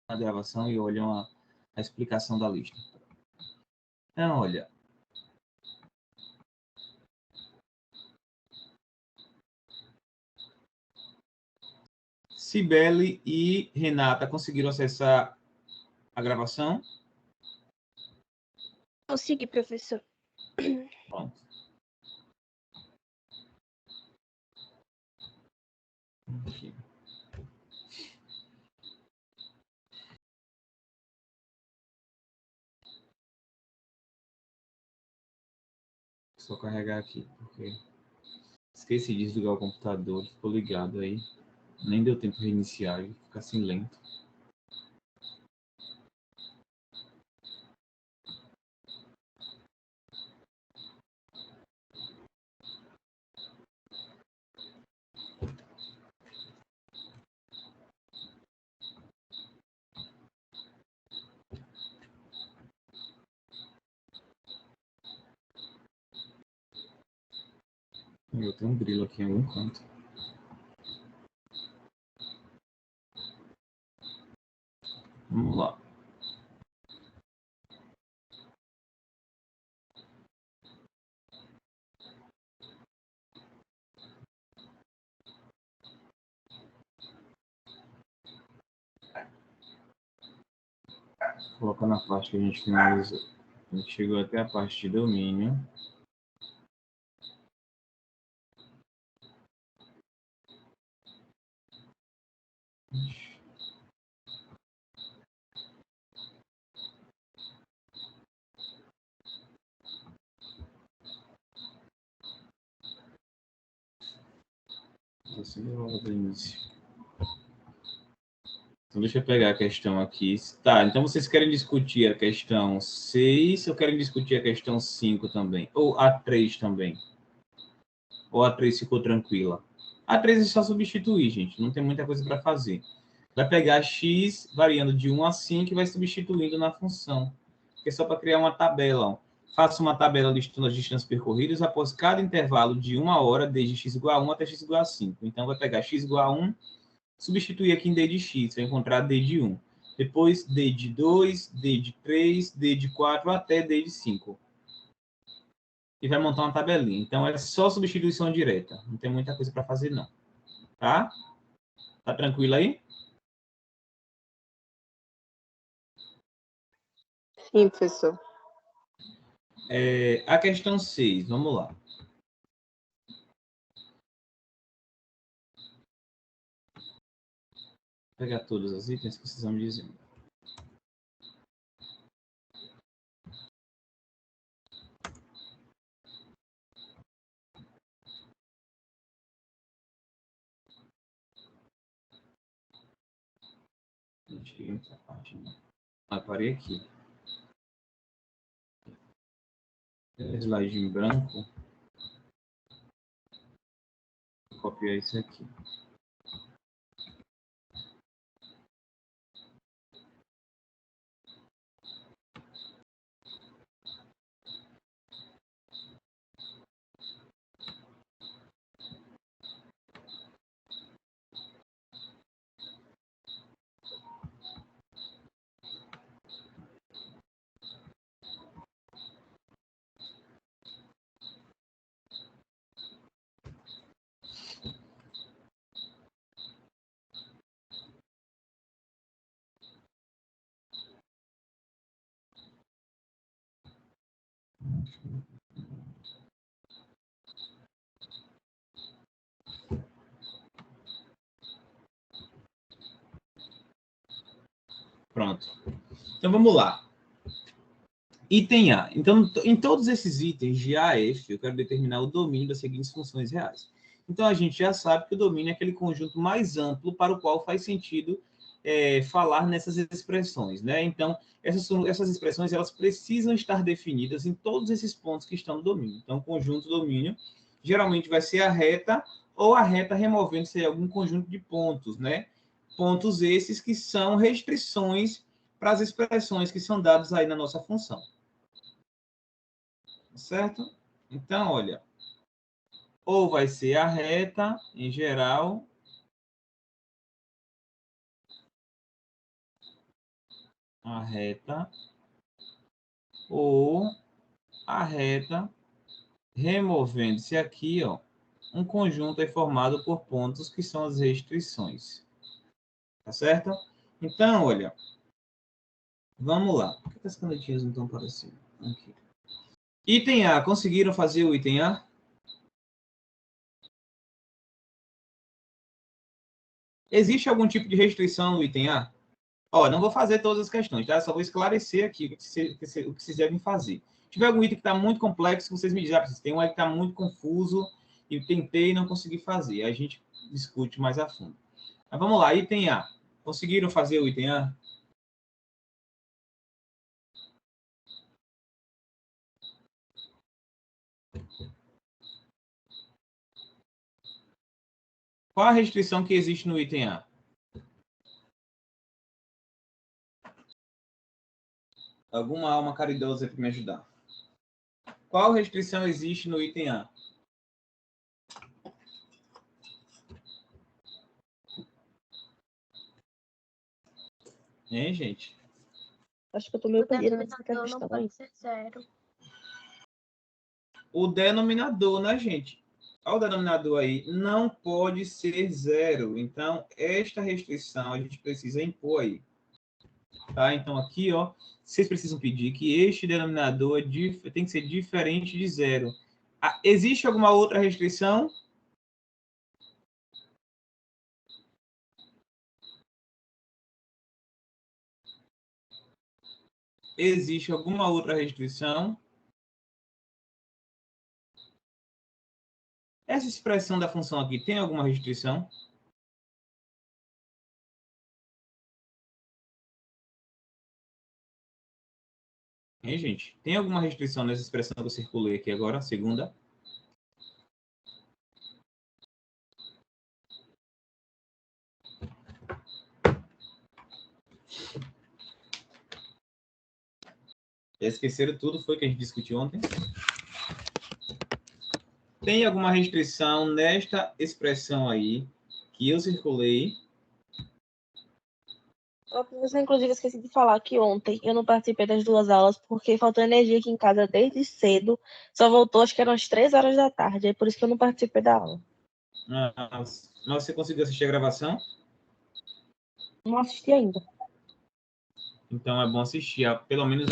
a gravação e olham a explicação da lista. Então, olha. Cibele e Renata conseguiram acessar a gravação? Consegui, professor. Pronto. Aqui. Só carregar aqui, porque esqueci de desligar o computador, ficou ligado aí. Nem deu tempo de reiniciar, ele fica assim lento. Eu tenho um grilo aqui em algum canto. Vamos lá. Colocando a parte que a gente finalizou. A gente chegou até a parte de domínio. Assim, logo do início. Então, deixa eu pegar a questão aqui. Tá, então vocês querem discutir a questão 6 ou querem discutir a questão 5 também? Ou a 3 também? Ou a 3 ficou tranquila? A 3 é só substituir, gente. Não tem muita coisa para fazer. Vai pegar x variando de 1 a 5 e vai substituindo na função. Que é só para criar uma tabela. Ó. Faça uma tabela listando as distâncias percorridas após cada intervalo de 1 hora, desde x igual a 1 até x igual a 5. Então, vai pegar x igual a 1, substituir aqui em d de x, vai encontrar d de 1. Depois, d de 2, d de 3, d de 4, até d de 5. E vai montar uma tabelinha. Então, é só substituição direta. Não tem muita coisa para fazer, não. Tá? Tá tranquilo aí? Sim, professor. A questão 6, vamos lá. Vou pegar todos os itens que vocês vão me dizendo. Essa parte, né? Parei aqui. Slide em branco. Vou copiar isso aqui. Pronto. Então, vamos lá. Item A. Então, em todos esses itens de A a F, eu quero determinar o domínio das seguintes funções reais. Então, a gente já sabe que o domínio é aquele conjunto mais amplo para o qual faz sentido falar nessas expressões, né? Então, essas expressões, elas precisam estar definidas em todos esses pontos que estão no domínio. Então, o conjunto domínio geralmente vai ser a reta ou a reta removendo-se algum conjunto de pontos, né? Pontos esses que são restrições para as expressões que são dadas aí na nossa função. Certo? Então, olha, ou vai ser a reta, em geral, a reta, ou a reta removendo-se aqui, ó, um conjunto é formado por pontos que são as restrições. Tá certo? Então, olha, vamos lá. Por que as canetinhas não estão aparecendo? Aqui. Item A. Conseguiram fazer o item A? Existe algum tipo de restrição no item A? Ó, não vou fazer todas as questões, tá? Só vou esclarecer aqui o que vocês devem fazer. Se tiver algum item que está muito complexo, vocês me dizem, tem um aí que está muito confuso e tentei e não consegui fazer. Aí a gente discute mais a fundo. Mas vamos lá, item A. Conseguiram fazer o item A? Qual a restrição que existe no item A? Alguma alma caridosa para me ajudar. Qual restrição existe no item A? Hein, gente? Acho que eu tô meio perdida nessa denominador questão não aí. pode ser zero. O denominador, né, gente? Olha o denominador aí. Não pode ser zero. Então, esta restrição a gente precisa impor aí. Tá? Então, aqui, ó, vocês precisam pedir que este denominador tem que ser diferente de zero. Ah, existe alguma outra restrição? Existe alguma outra restrição? Essa expressão da função aqui tem alguma restrição? Hein, gente? Tem alguma restrição nessa expressão que eu circulei aqui agora, a segunda? Já esqueceram tudo, foi que a gente discutiu ontem? Tem alguma restrição nesta expressão aí que eu circulei? Ó, professor, inclusive, eu esqueci de falar que ontem eu não participei das 2 aulas porque faltou energia aqui em casa desde cedo. Só voltou, acho que eram as 3 horas da tarde. É por isso que eu não participei da aula. Mas você conseguiu assistir a gravação? Não assisti ainda. Então é bom assistir, pelo menos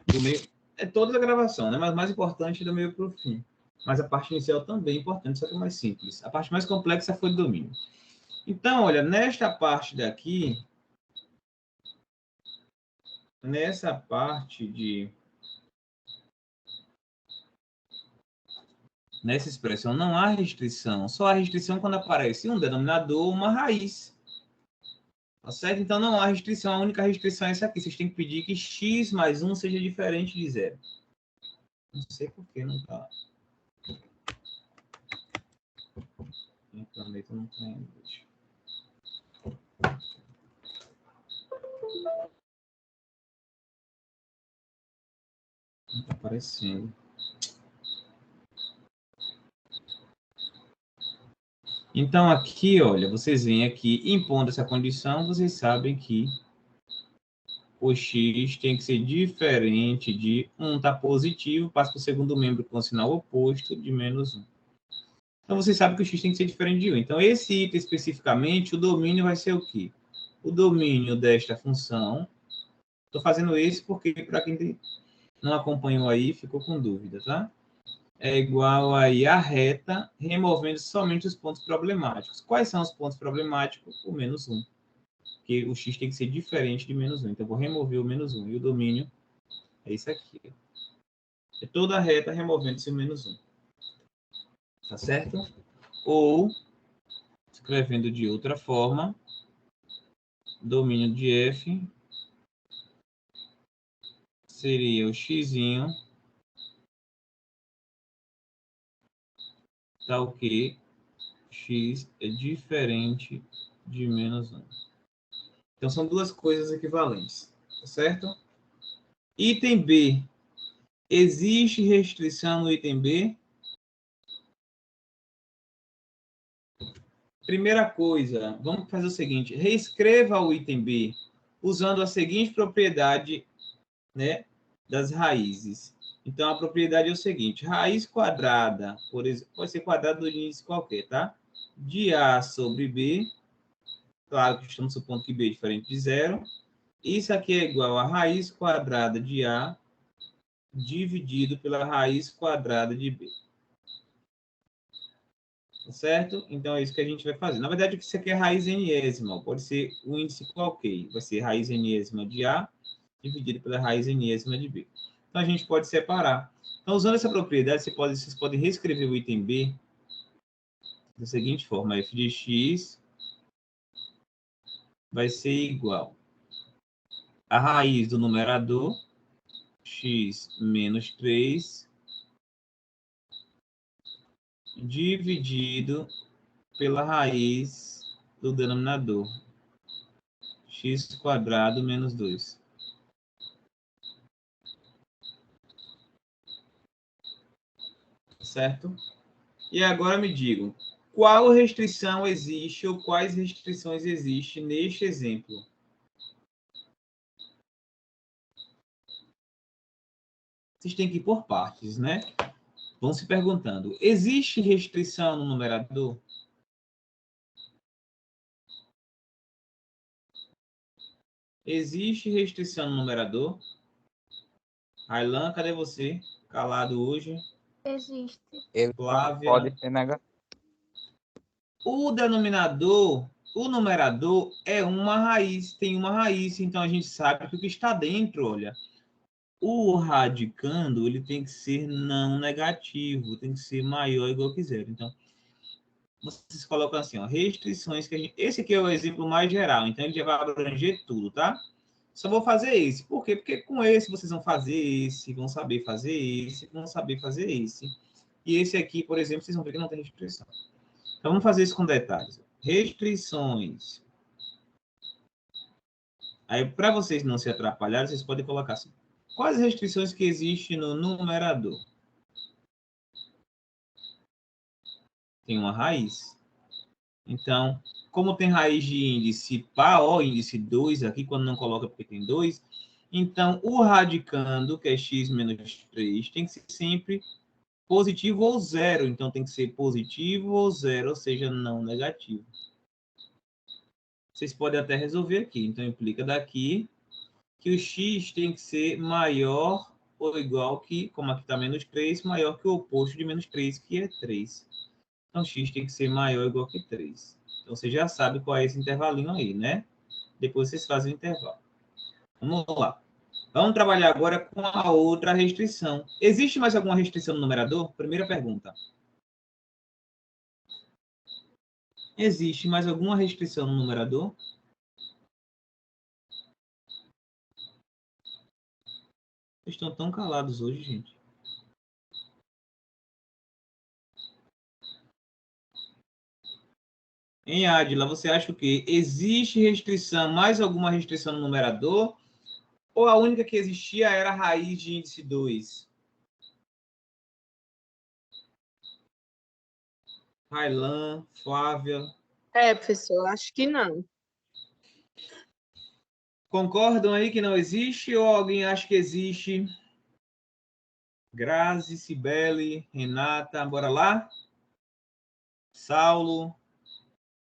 do meio. É toda a gravação, né? Mas mais importante do meio para o fim. Mas a parte inicial também é importante, só que é mais simples. A parte mais complexa foi do domínio. Então, olha, nesta parte daqui, nessa parte de... Nessa expressão não há restrição. Só há restrição quando aparece um denominador ou uma raiz. Tá certo? Então não há restrição. A única restrição é essa aqui. Vocês têm que pedir que x mais 1 seja diferente de zero. Não sei por que não está. O planeta não tem. Não está aparecendo. Então, aqui, olha, vocês vêm aqui, impondo essa condição, vocês sabem que o x tem que ser diferente de 1 está positivo, passa para o segundo membro com o sinal oposto de menos 1. Então, vocês sabem que o x tem que ser diferente de 1. Então, esse item especificamente, o domínio vai ser o quê? O domínio desta função, estou fazendo esse porque, para quem não acompanhou aí, ficou com dúvida, tá? É igual aí a reta, removendo somente os pontos problemáticos. Quais são os pontos problemáticos? O menos 1. Porque o x tem que ser diferente de menos 1. Então, eu vou remover o menos 1. E o domínio é isso aqui. É toda a reta removendo-se o menos 1. Tá certo? Ou, escrevendo de outra forma, domínio de f seria o x'inho tal que x é diferente de menos 1. Então, são duas coisas equivalentes, tá certo? Item B. Existe restrição no item B? Primeira coisa, vamos fazer o seguinte. Reescreva o item B. usando a seguinte propriedade, né, das raízes. Então, a propriedade é o seguinte: raiz quadrada, por exemplo, pode ser quadrado do índice qualquer, tá? De A sobre B, claro que estamos supondo que B é diferente de zero. Isso aqui é igual a raiz quadrada de A dividido pela raiz quadrada de B. Certo? Então, é isso que a gente vai fazer. Na verdade, isso aqui é raiz enésima. Pode ser um índice qualquer. Vai ser raiz enésima de A dividido pela raiz enésima de B. Então, a gente pode separar. Então, usando essa propriedade, vocês podem reescrever o item B da seguinte forma. F de x vai ser igual a raiz do numerador, x menos 3, dividido pela raiz do denominador, x quadrado menos 2. Certo? E agora me digam, qual restrição existe ou quais restrições existem neste exemplo? Vocês têm que ir por partes, né? Vão se perguntando, existe restrição no numerador? Existe restrição no numerador? Aylan, cadê você? Calado hoje. Existe. Ele Flávia. pode ser negativo. O denominador, o numerador é uma raiz, tem uma raiz, então a gente sabe que o que está dentro, olha, o radicando, ele tem que ser não negativo, tem que ser maior ou igual que zero. Então, vocês colocam assim, ó, restrições que a gente... Esse aqui é o exemplo mais geral, então ele já vai abranger tudo, tá? Só vou fazer esse. Por quê? Porque com esse vocês vão fazer esse, vão saber fazer esse, vão saber fazer esse. E esse aqui, por exemplo, vocês vão ver que não tem restrição. Então, vamos fazer isso com detalhes. Restrições. Aí, para vocês não se atrapalharem, vocês podem colocar assim. Quais restrições que existem no numerador? Tem uma raiz. Então, como tem raiz de índice par, ó, índice 2 aqui, quando não coloca porque tem 2, então o radicando, que é x menos 3, tem que ser sempre positivo ou zero. Então, tem que ser positivo ou zero, ou seja, não negativo. Vocês podem até resolver aqui. Então, implica daqui que o x tem que ser maior ou igual que, como aqui está menos 3, maior que o oposto de menos 3, que é 3. Então, x tem que ser maior ou igual que 3. Então, você já sabe qual é esse intervalinho aí, né? Depois vocês fazem o intervalo. Vamos lá. Vamos trabalhar agora com a outra restrição. Existe mais alguma restrição no numerador? Primeira pergunta. Existe mais alguma restrição no numerador? Vocês estão tão calados hoje, gente. Em Adila, você acha o quê? Existe restrição, mais alguma restrição no numerador? Ou a única que existia era a raiz de índice 2? Railan, Flávia. Professor, acho que não. Concordam aí que não existe ou alguém acha que existe? Grazi, Cibele, Renata, bora lá? Saulo,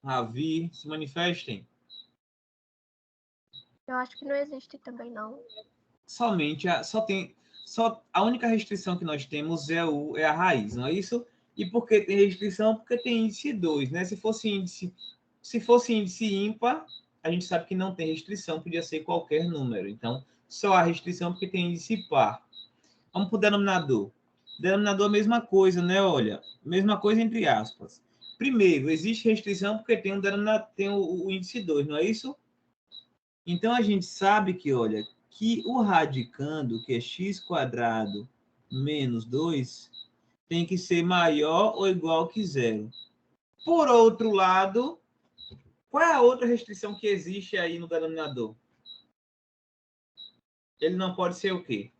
Ravi, se manifestem. Eu acho que não existe também, não. Somente a única restrição que nós temos é a raiz, não é isso? E por que tem restrição? Porque tem índice 2, né? Se fosse índice ímpar, a gente sabe que não tem restrição, podia ser qualquer número. Então, só há restrição porque tem índice par. Vamos para o denominador. Denominador é a mesma coisa, né? Olha, mesma coisa entre aspas. Primeiro, existe restrição porque tem o índice 2, não é isso? Então, a gente sabe que, olha, que o radicando, que é x² menos 2, tem que ser maior ou igual que zero. Por outro lado, qual é a outra restrição que existe aí no denominador? Ele não pode ser o quê?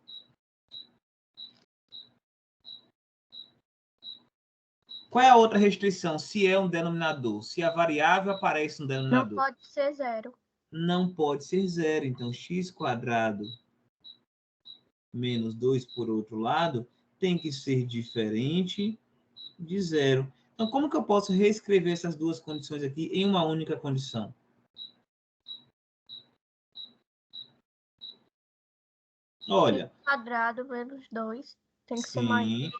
Qual é a outra restrição se é um denominador? Se a variável aparece no Não denominador? pode ser zero. não pode ser zero. Então, x² menos 2, por outro lado, tem que ser diferente de zero. Então, como que eu posso reescrever essas duas condições aqui em uma única condição? Olha. Quadrado menos 2 tem que ser Sim,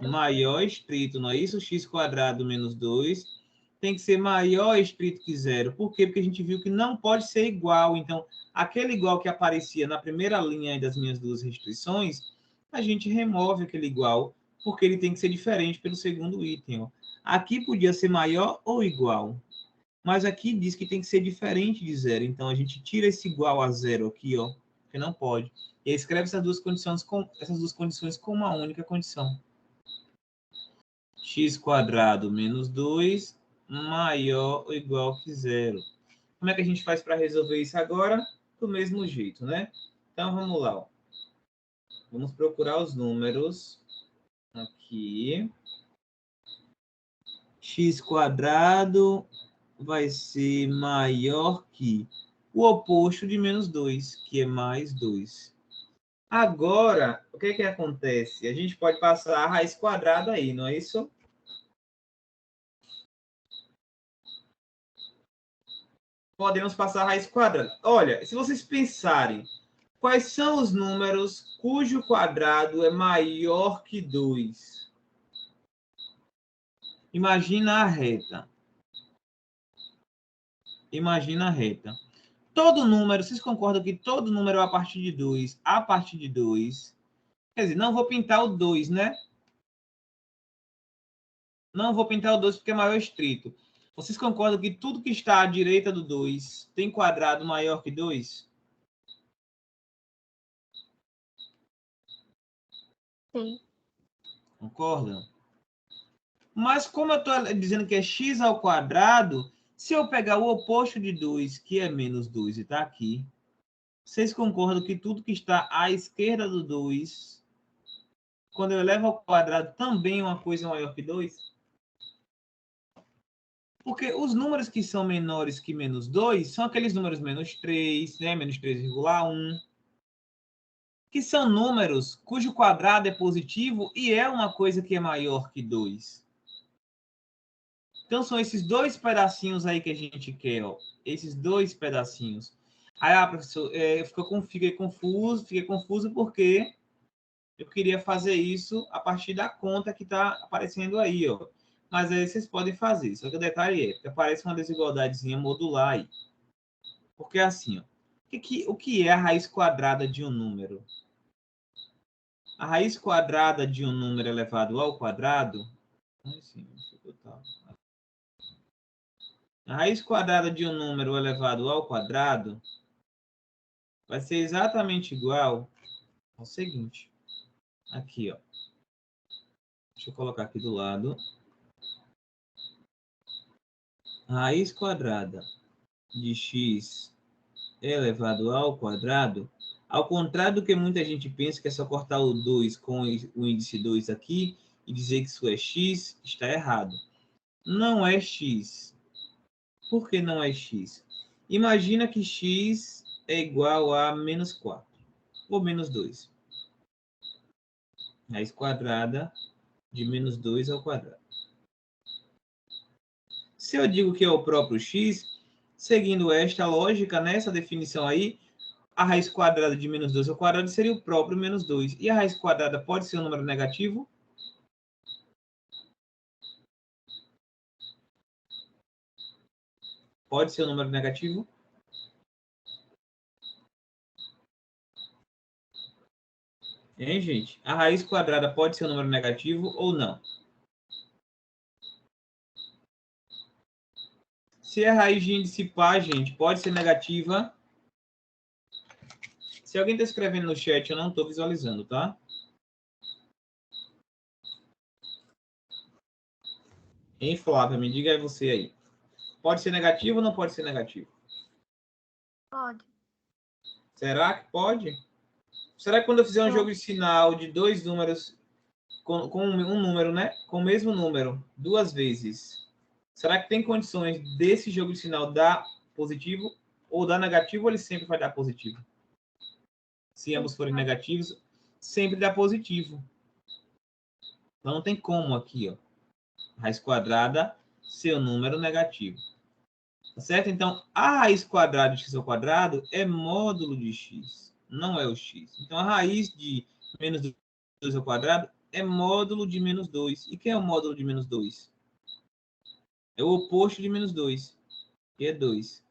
maior estrito, não é isso? x² menos 2 tem que ser maior estrito que zero. Por quê? Porque a gente viu que não pode ser igual. Então, aquele igual que aparecia na primeira linha das minhas duas restrições, a gente remove aquele igual, porque ele tem que ser diferente pelo segundo item. Ó. Aqui podia ser maior ou igual, mas aqui diz que tem que ser diferente de zero. Então, a gente tira esse igual a zero aqui, ó, que não pode. E escreve essas duas condições com uma única condição. x² menos 2 maior ou igual que zero. Como é que a gente faz para resolver isso agora? Do mesmo jeito, né? Então, vamos lá. Ó. Vamos procurar os números aqui. x² vai ser maior que o oposto de menos 2, que é mais 2. Agora, o que acontece? A gente pode passar a raiz quadrada aí, não é isso? Podemos passar a raiz quadrada. Olha, se vocês pensarem, quais são os números cujo quadrado é maior que 2? Imagina a reta. Imagina a reta. Todo número, vocês concordam que todo número a partir de 2, a partir de 2... Quer dizer, não vou pintar o 2, né? Não vou pintar o 2 porque é maior estrito. Vocês concordam que tudo que está à direita do 2 tem quadrado maior que 2? Sim. Concordam? Mas como eu estou dizendo que é x², se eu pegar o oposto de 2, que é menos 2, e está aqui, vocês concordam que tudo que está à esquerda do 2, quando eu elevo ao quadrado, também é uma coisa maior que 2? Porque os números que são menores que menos 2 são aqueles números menos 3, né? Menos 3,1, que são números cujo quadrado é positivo e é uma coisa que é maior que 2. Então, são esses dois pedacinhos aí que a gente quer, ó. Esses dois pedacinhos. Aí, professor, fiquei confuso porque eu queria fazer isso a partir da conta que está aparecendo aí, ó. Mas aí vocês podem fazer. Só que o detalhe é que aparece uma desigualdadezinha modular aí. Porque assim, ó, o que é a raiz quadrada de um número? A raiz quadrada de um número elevado ao quadrado... A raiz quadrada de um número elevado ao quadrado vai ser exatamente igual ao seguinte. Aqui, ó. Deixa eu colocar aqui do lado. A raiz quadrada de x elevado ao quadrado, ao contrário do que muita gente pensa, que é só cortar o 2 com o índice 2 aqui e dizer que isso é x, está errado. Não é x. Por que não é x? Imagina que x é igual a menos 4, ou menos 2. Raiz quadrada de menos 2 ao quadrado. Se eu digo que é o próprio x, seguindo esta lógica, nessa definição aí, a raiz quadrada de menos 2 ao quadrado seria o próprio menos 2. E a raiz quadrada pode ser um número negativo? Pode ser um número negativo? Hein, gente? A raiz quadrada pode ser um número negativo ou não? Se a raiz de índice par, gente, pode ser negativa? Se alguém está escrevendo no chat, eu não estou visualizando, tá? Hein, Flávia, me diga aí você aí. Pode ser negativo ou não pode ser negativo? Pode. Será que pode? Será que quando eu fizer um jogo de sinal de dois números, com um número, né? Com o mesmo número, duas vezes, será que tem condições desse jogo de sinal dar positivo? ou dá negativo, ele sempre vai dar positivo. Se ambos forem negativos, sempre dá positivo. Então, não tem como aqui, ó, raiz quadrada ser um número negativo. Tá certo? Então, a raiz quadrada de x ao quadrado é módulo de x, não é o x. Então, a raiz de menos 2 ao quadrado é módulo de menos 2. E quem é o módulo de menos 2? É o oposto de menos 2, que é 2.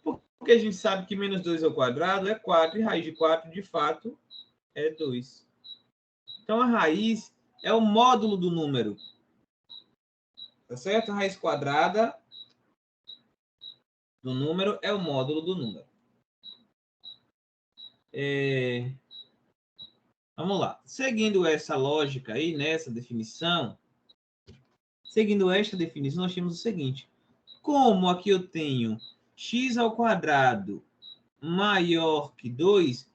Porque a gente sabe que menos 2 ao quadrado é 4, e raiz de 4, de fato, é 2. Então, a raiz é o módulo do número. Tá certo? A raiz quadrada do número é o módulo do número. Vamos lá. Seguindo essa lógica aí, nessa definição, seguindo esta definição, nós temos o seguinte. Como aqui eu tenho x ao quadrado maior que 2,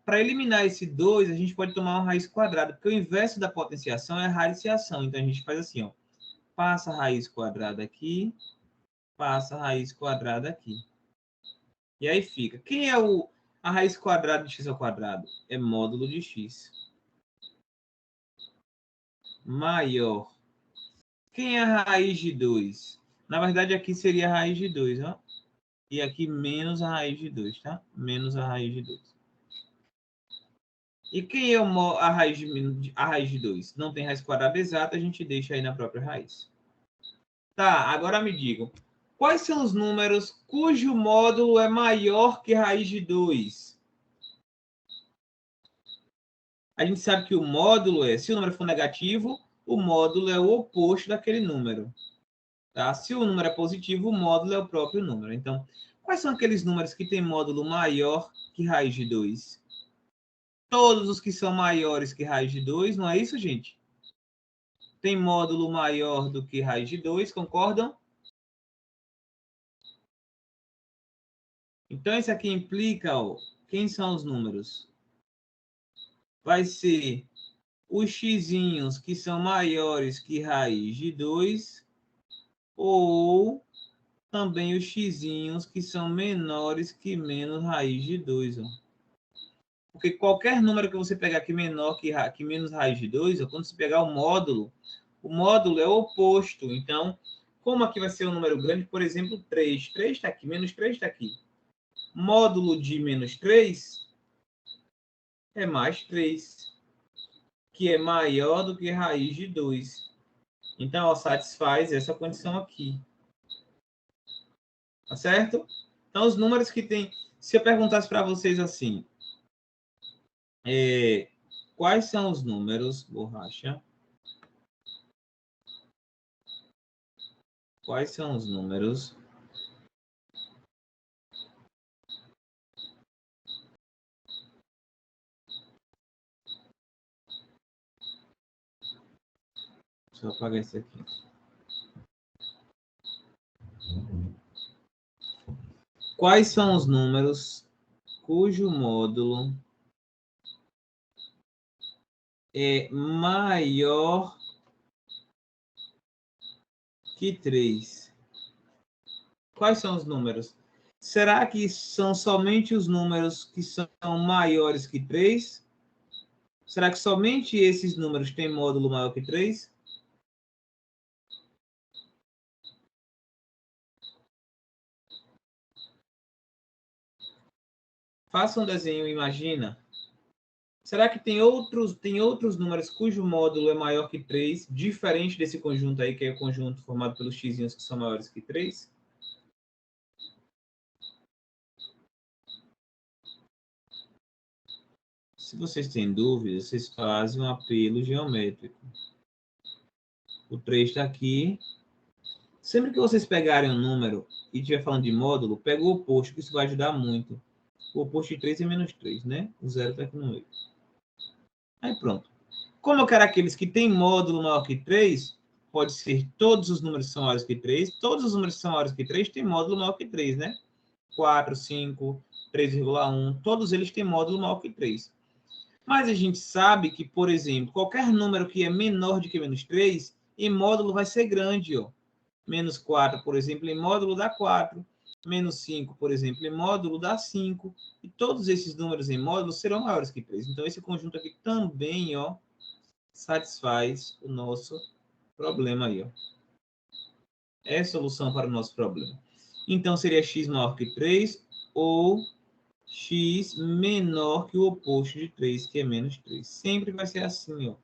para eliminar esse 2, a gente pode tomar uma raiz quadrada, porque o inverso da potenciação é a radiciação. Então, a gente faz assim, ó. Passa a raiz quadrada aqui, passa a raiz quadrada aqui. E aí fica. Quem é a raiz quadrada de x ao quadrado? É módulo de x. Maior. Quem é a raiz de 2? Na verdade, aqui seria a raiz de 2, ó. E aqui menos a raiz de 2, tá? Menos a raiz de 2. E quem é a raiz de 2? Não tem raiz quadrada exata, a gente deixa aí na própria raiz. Tá, agora me digam. Quais são os números cujo módulo é maior que raiz de 2? A gente sabe que o módulo se o número for negativo, o módulo é o oposto daquele número. Tá? Se o número é positivo, o módulo é o próprio número. Então, quais são aqueles números que têm módulo maior que raiz de 2? Todos os que são maiores que raiz de 2, não é isso, gente? Tem módulo maior do que raiz de 2, concordam? Então, isso aqui implica, ó, quem são os números? Vai ser os xizinhos que são maiores que raiz de 2, ou também os xizinhos que são menores que menos raiz de 2. Ó. Porque qualquer número que você pegar que menor que menos raiz de 2, ó, quando você pegar o módulo é o oposto. Então, como aqui vai ser um número grande, por exemplo, 3. 3 está aqui, menos 3 está aqui. Módulo de menos 3 é mais 3, que é maior do que raiz de 2. Então, ó, satisfaz essa condição aqui. Tá certo? Então, os números que tem... Se eu perguntasse para vocês assim, quais são os números, borracha? Quais são os números deixa eu apagar isso aqui. Quais são os números cujo módulo é maior que 3? Quais são os números? Será que são somente os números que são maiores que 3? Será que somente esses números têm módulo maior que 3? Faça um desenho, imagina. Será que tem outros números cujo módulo é maior que 3, diferente desse conjunto aí, que é o conjunto formado pelos xizinhos que são maiores que 3? Se vocês têm dúvidas, vocês fazem um apelo geométrico. O 3 está aqui. Sempre que vocês pegarem um número e estiver falando de módulo, pega o oposto, que isso vai ajudar muito. O oposto de 3 é menos 3, né? O zero está aqui no meio. Aí pronto. Como eu quero aqueles que têm módulo maior que 3, pode ser todos os números que são maiores que 3. Todos os números que são maiores que 3 têm módulo maior que 3, né? 4, 5, 3,1, todos eles têm módulo maior que 3. Mas a gente sabe que, por exemplo, qualquer número que é menor do que menos 3, em módulo vai ser grande, ó. Menos 4, por exemplo, em módulo dá 4. Menos 5, por exemplo, em módulo dá 5. E todos esses números em módulo serão maiores que 3. Então, esse conjunto aqui também, ó, satisfaz o nosso problema aí, ó. É a solução para o nosso problema. Então, seria x maior que 3 ou x menor que o oposto de 3, que é menos 3. Sempre vai ser assim, ó.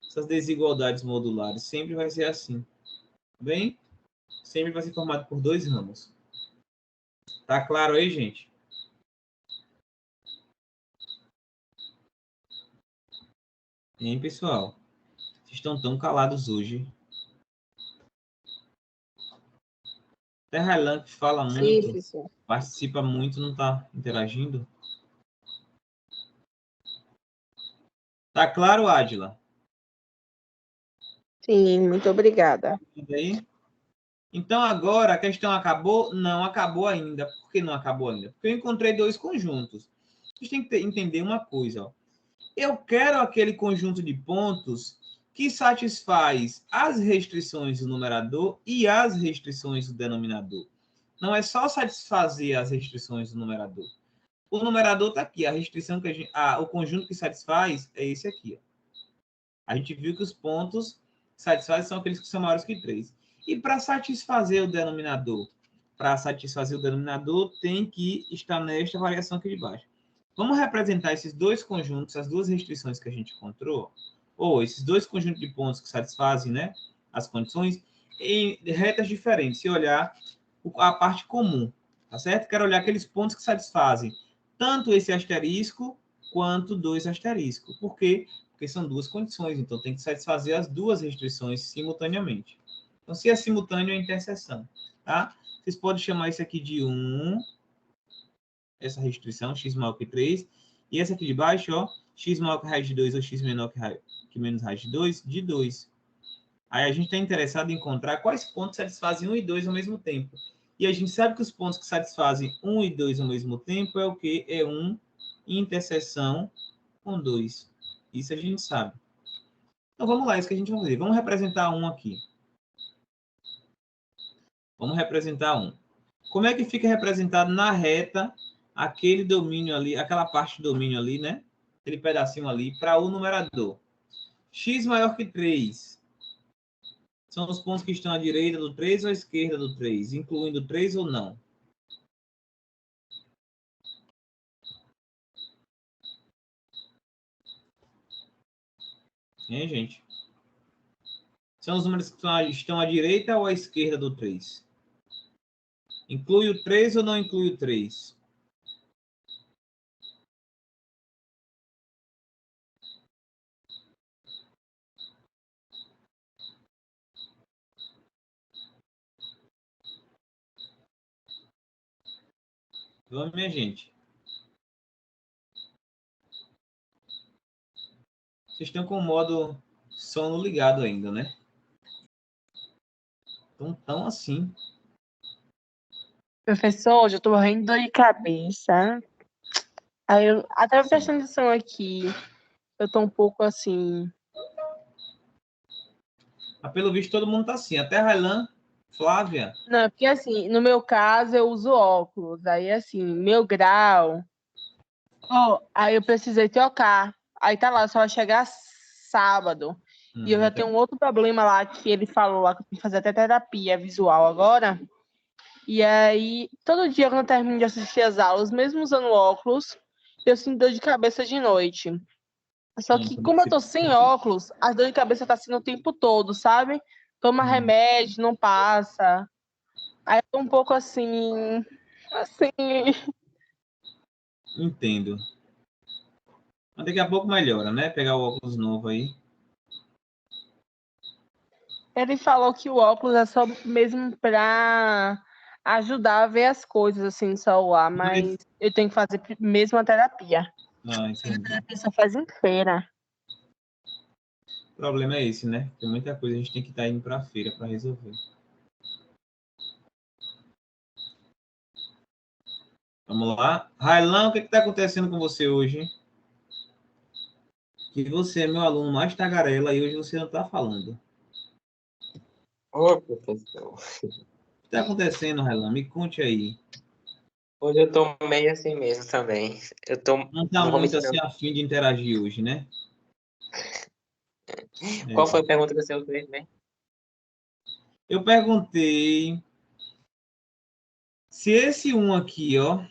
Essas desigualdades modulares sempre vai ser assim. Bem? Sempre vai ser formado por dois ramos. Tá claro aí, gente? Hein, pessoal? Vocês estão tão calados hoje. Até Railan, que fala Sim, muito, professor. participa muito, não está interagindo. Tá claro, Ádila? Sim, muito obrigada. Tudo aí? Então, agora, a questão acabou? Não acabou ainda. Por que não acabou ainda? Porque eu encontrei dois conjuntos. Vocês têm que entender uma coisa, ó. Eu quero aquele conjunto de pontos que satisfaz as restrições do numerador e as restrições do denominador. Não é só satisfazer as restrições do numerador. O numerador está aqui. A restrição que o conjunto que satisfaz é esse aqui, ó. A gente viu que os pontos que satisfazem são aqueles que são maiores que 3. E para satisfazer o denominador? Para satisfazer o denominador, tem que estar nesta variação aqui de baixo. Vamos representar esses dois conjuntos, as duas restrições que a gente encontrou, ou esses dois conjuntos de pontos que satisfazem, né, as condições, em retas diferentes. Se olhar a parte comum, tá certo? Quero olhar aqueles pontos que satisfazem tanto esse asterisco quanto dois asteriscos. Por quê? Porque são duas condições, então tem que satisfazer as duas restrições simultaneamente. Então, se é simultâneo, é interseção, tá? Vocês podem chamar isso aqui de 1, essa restrição, x maior que 3, e essa aqui de baixo, ó, x maior que raiz de 2 ou x menor que menos raiz de 2. Aí a gente está interessado em encontrar quais pontos satisfazem 1 e 2 ao mesmo tempo. E a gente sabe que os pontos que satisfazem 1 e 2 ao mesmo tempo é o quê? É 1 interseção com 2. Isso a gente sabe. Então, vamos lá, isso que a gente vai fazer. Vamos representar 1 aqui. Vamos representar 1. Como é que fica representado na reta aquele domínio ali, aquela parte do domínio ali, né? Aquele pedacinho ali, para o numerador. X maior que 3. São os pontos que estão à direita do 3 ou à esquerda do 3, incluindo 3 ou não. Hein, gente? São os números que estão à direita ou à esquerda do 3? Inclui o 3 ou não inclui o 3? Vamos, minha gente. Vocês estão com o modo sono ligado ainda, né? Então, tão assim. Professor, hoje eu tô morrendo de dor de cabeça. Aí eu até prestando atenção aqui, eu tô um pouco assim. Mas, pelo visto, todo mundo tá assim. Até Railan, Flávia. Não, é porque assim, no meu caso eu uso óculos, aí assim, meu grau. Aí eu precisei trocar. Aí tá lá, só vai chegar sábado. E eu já tenho um outro problema lá que ele falou lá que eu tenho que fazer até terapia visual agora. E aí, todo dia quando eu termino de assistir as aulas, mesmo usando óculos, eu sinto dor de cabeça de noite. Só que como eu tô sem óculos, a dor de cabeça tá sendo o tempo todo, sabe? Toma remédio, não passa. Aí eu tô um pouco assim. Entendo. Mas daqui a pouco melhora, né? Pegar o óculos novo aí. Ele falou que o óculos é só mesmo pra ajudar a ver as coisas assim no celular, mas eu tenho que fazer mesmo a terapia. Ah, entendi. A terapia só faz em feira. O problema é esse, né? Tem muita coisa a gente tem que estar indo para a feira para resolver. Vamos lá. Railan, o que está acontecendo com você hoje? Que você é meu aluno mais tagarela e hoje você não está falando. Ô, professor. O que está acontecendo, Relan? Me conte aí. Hoje eu tô meio assim mesmo também. Não está Não vou muito assim mentir, não. a fim de interagir hoje, né? Qual É. foi a pergunta que você fez, né? Eu perguntei se esse 1 aqui, ó,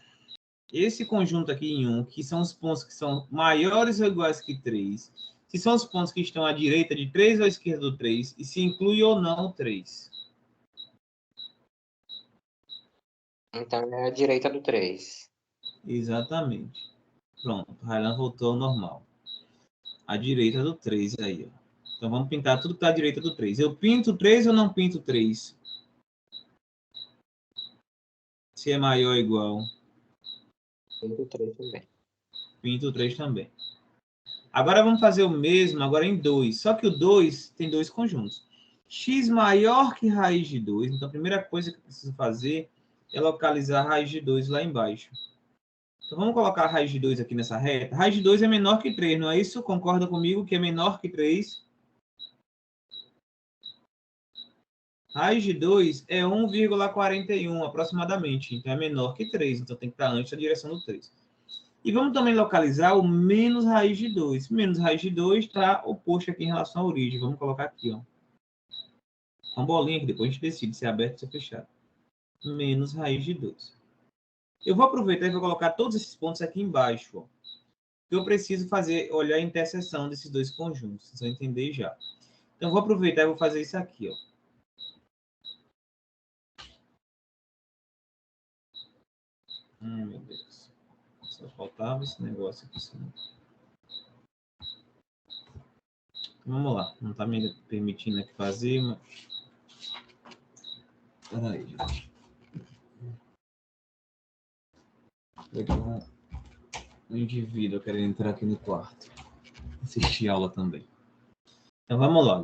esse conjunto aqui em 1, que são os pontos que são maiores ou iguais que 3, se são os pontos que estão à direita de 3 ou à esquerda do 3, e se inclui ou não o 3. Então é a direita do 3. Exatamente. Pronto, Raylan voltou ao normal. À direita do 3 aí, ó. Então vamos pintar tudo que está à direita do 3. Eu pinto 3 ou não pinto 3? Se é maior ou igual, Do 3 também. pinto 3 também. Agora vamos fazer o mesmo agora em 2. Só que o 2 tem dois conjuntos. X maior que raiz de 2. Então a primeira coisa que eu preciso fazer é localizar a raiz de 2 lá embaixo. Então vamos colocar a raiz de 2 aqui nessa reta. A raiz de 2 é menor que 3, não é isso? Concorda comigo que é menor que 3? Raiz de 2 é 1,41 aproximadamente. Então é menor que 3. Então tem que estar antes da direção do 3. E vamos também localizar o menos raiz de 2. Menos raiz de 2 está oposto aqui em relação à origem. Vamos colocar aqui, ó. Uma bolinha que depois a gente decide se é aberto ou se é fechado. Menos raiz de 2. Eu vou aproveitar e vou colocar todos esses pontos aqui embaixo, ó. Eu preciso fazer, olhar a interseção desses dois conjuntos. Vocês vão entender já. Então, vou aproveitar e vou fazer isso aqui, ó. Meu Deus. Só faltava esse negócio aqui. Assim. Vamos lá. Não está me permitindo aqui fazer, mas... Peraí, gente. Um indivíduo querendo entrar aqui no quarto. Assistir aula também. Então, vamos lá.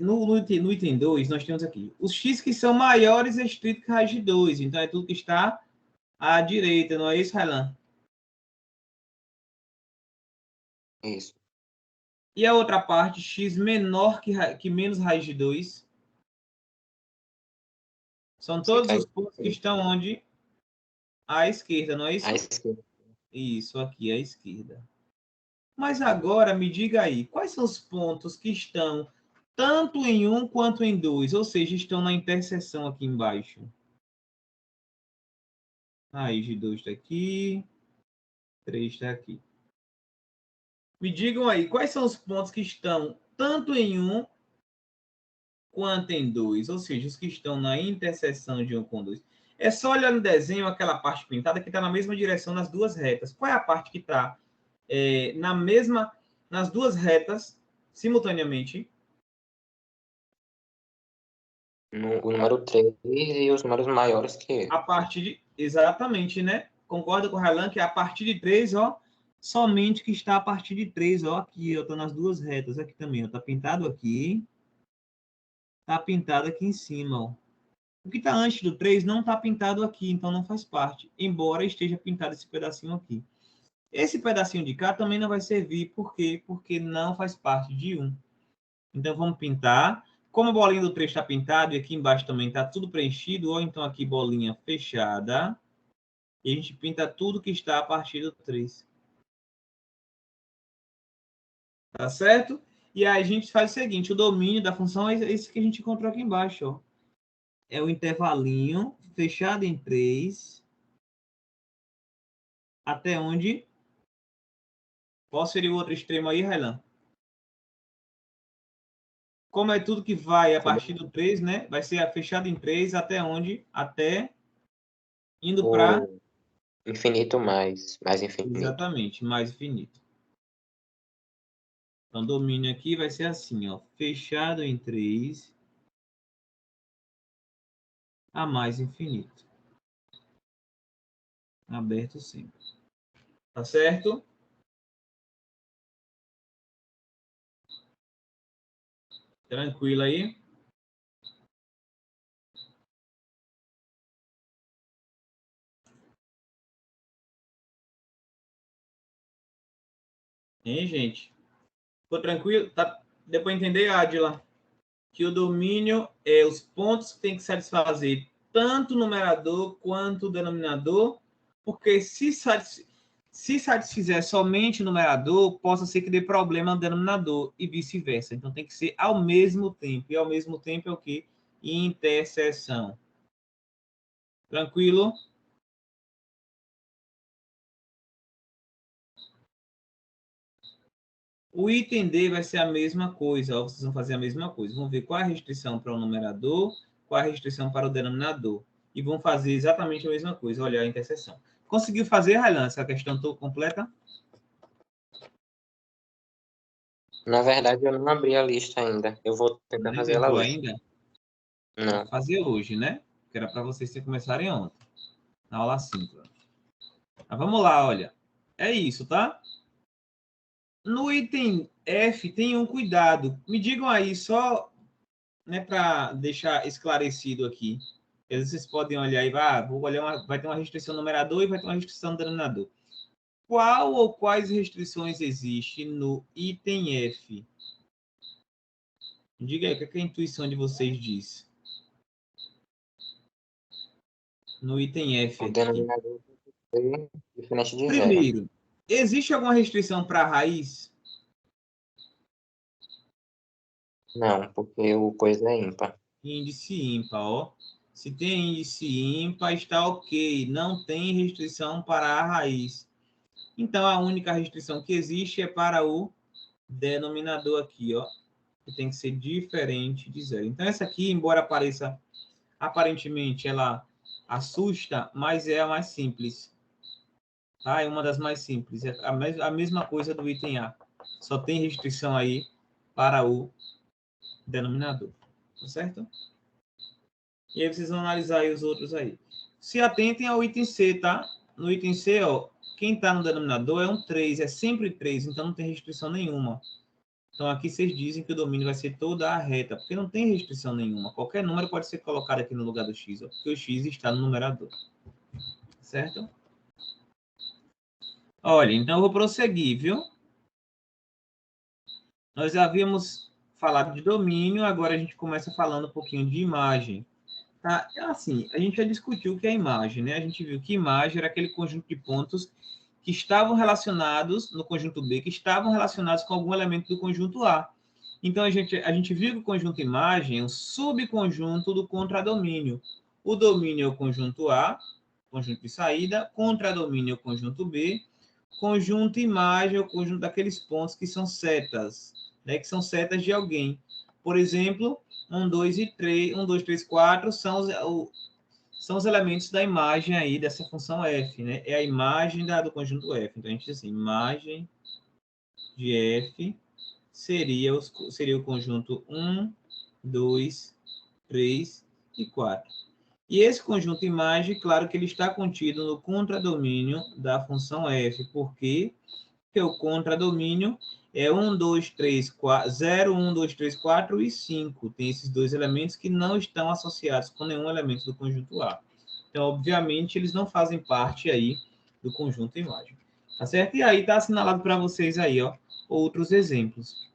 No item 2, nós temos aqui os x que são maiores estrito que raiz de 2. Então, é tudo que está à direita, não é isso, Raylan? Isso. E a outra parte, x menor que menos raiz de 2. São todos os pontos que estão onde? À esquerda, não é isso? À esquerda. Isso, aqui à esquerda. Mas agora, me diga aí, quais são os pontos que estão tanto em 1 quanto em 2? Ou seja, estão na interseção aqui embaixo. Raiz de 2 está aqui. 3 está aqui. Me digam aí, quais são os pontos que estão tanto em 1 quanto em 2? Ou seja, os que estão na interseção de 1 com 2. É só olhar no desenho aquela parte pintada que está na mesma direção nas duas retas. Qual é a parte que está nas duas retas, simultaneamente? O número 3 e os números maiores que ele. A partir de... Exatamente, né? Concorda com o Raylan que a partir de 3, ó, somente que está a partir de 3, ó, aqui, ó, tá nas duas retas, aqui também, ó, tá pintado aqui, tá pintado aqui em cima, ó. O que está antes do 3 não está pintado aqui, então não faz parte, embora esteja pintado esse pedacinho aqui. Esse pedacinho de cá também não vai servir, por quê? Porque não faz parte de 1. Então, vamos pintar. Como a bolinha do 3 está pintada e aqui embaixo também está tudo preenchido, ou então aqui bolinha fechada, e a gente pinta tudo que está a partir do 3. Tá certo? E aí a gente faz o seguinte, o domínio da função é esse que a gente encontrou aqui embaixo, ó. É o intervalinho fechado em 3, até onde? Qual seria o outro extremo aí, Raylan? Como é tudo que vai a partir do 3, né? Vai ser fechado em 3 até onde? Até indo para... O infinito mais infinito. Exatamente, mais infinito. Então, domínio aqui vai ser assim, ó. Fechado em 3 a mais infinito. Aberto sempre. Tá certo? Tranquilo aí? Hein, gente? Ficou tranquilo? Tá... Deu para entender, Adila? que o domínio é os pontos que tem que satisfazer tanto o numerador quanto o denominador, porque se satisfizer somente o numerador, possa ser que dê problema no denominador e vice-versa. Então, tem que ser ao mesmo tempo. E ao mesmo tempo é o quê? Interseção. Tranquilo? O item D vai ser a mesma coisa. Ó, vocês vão fazer a mesma coisa. Vão ver qual é a restrição para o numerador, qual é a restrição para o denominador. E vão fazer exatamente a mesma coisa. Olha a interseção. Conseguiu fazer, Raylan, essa questão toda completa? Na verdade, eu não abri a lista ainda. Eu vou tentar Não fazer ela inventou hoje. ainda? Não. Vou fazer hoje, né? Que era para vocês começarem ontem. Na aula 5. Mas vamos lá, olha. É isso, tá? No item F, tem um cuidado. Me digam aí, só, né, para deixar esclarecido aqui. Às vezes vocês podem olhar e vou olhar vai ter uma restrição no numerador e vai ter uma restrição no denominador. Qual ou quais restrições existem no item F? Diga aí, o que a intuição de vocês diz? No item F O aqui. denominador é diferente de zero. Primeiro, existe alguma restrição para a raiz? Não, porque o coisa é ímpar. Índice ímpar, ó. Se tem índice ímpar, está ok. Não tem restrição para a raiz. Então, a única restrição que existe é para o denominador aqui, ó. Que tem que ser diferente de zero. Então, essa aqui, embora pareça, aparentemente, ela assusta, mas é a mais simples. Tá? É uma das mais simples. É a mesma coisa do item A. Só tem restrição aí para o denominador. Tá certo? E aí vocês vão analisar aí os outros aí. Se atentem ao item C, tá? No item C, ó, quem está no denominador é um 3, é sempre 3, então não tem restrição nenhuma. Então aqui vocês dizem que o domínio vai ser toda a reta, porque não tem restrição nenhuma. Qualquer número pode ser colocado aqui no lugar do x, ó, porque o x está no numerador. Certo? Olha, então eu vou prosseguir, viu? Nós já havíamos falado de domínio, agora a gente começa falando um pouquinho de imagem. Tá? Assim, a gente já discutiu o que é imagem, né? A gente viu que imagem era aquele conjunto de pontos que estavam relacionados, no conjunto B, que estavam relacionados com algum elemento do conjunto A. Então, a gente viu que o conjunto imagem é um subconjunto do contradomínio. O domínio é o conjunto A, conjunto de saída, contradomínio é o conjunto B, conjunto imagem é o conjunto daqueles pontos que são setas, né? Que são setas de alguém. Por exemplo, 1, 2 e 3, 1, 2, 3, 4 são os elementos da imagem aí dessa função f, né? É a imagem do conjunto f. Então, a gente diz assim, imagem de f seria o conjunto 1, 2, 3 e 4. E esse conjunto imagem, claro que ele está contido no contradomínio da função f. Por quê? Porque o contradomínio é 1, 2, 3, 4, 0, 1, 2, 3, 4 e 5. Tem esses dois elementos que não estão associados com nenhum elemento do conjunto A. Então, obviamente, eles não fazem parte aí do conjunto imagem. Tá certo? E aí está assinalado para vocês aí, ó, outros exemplos.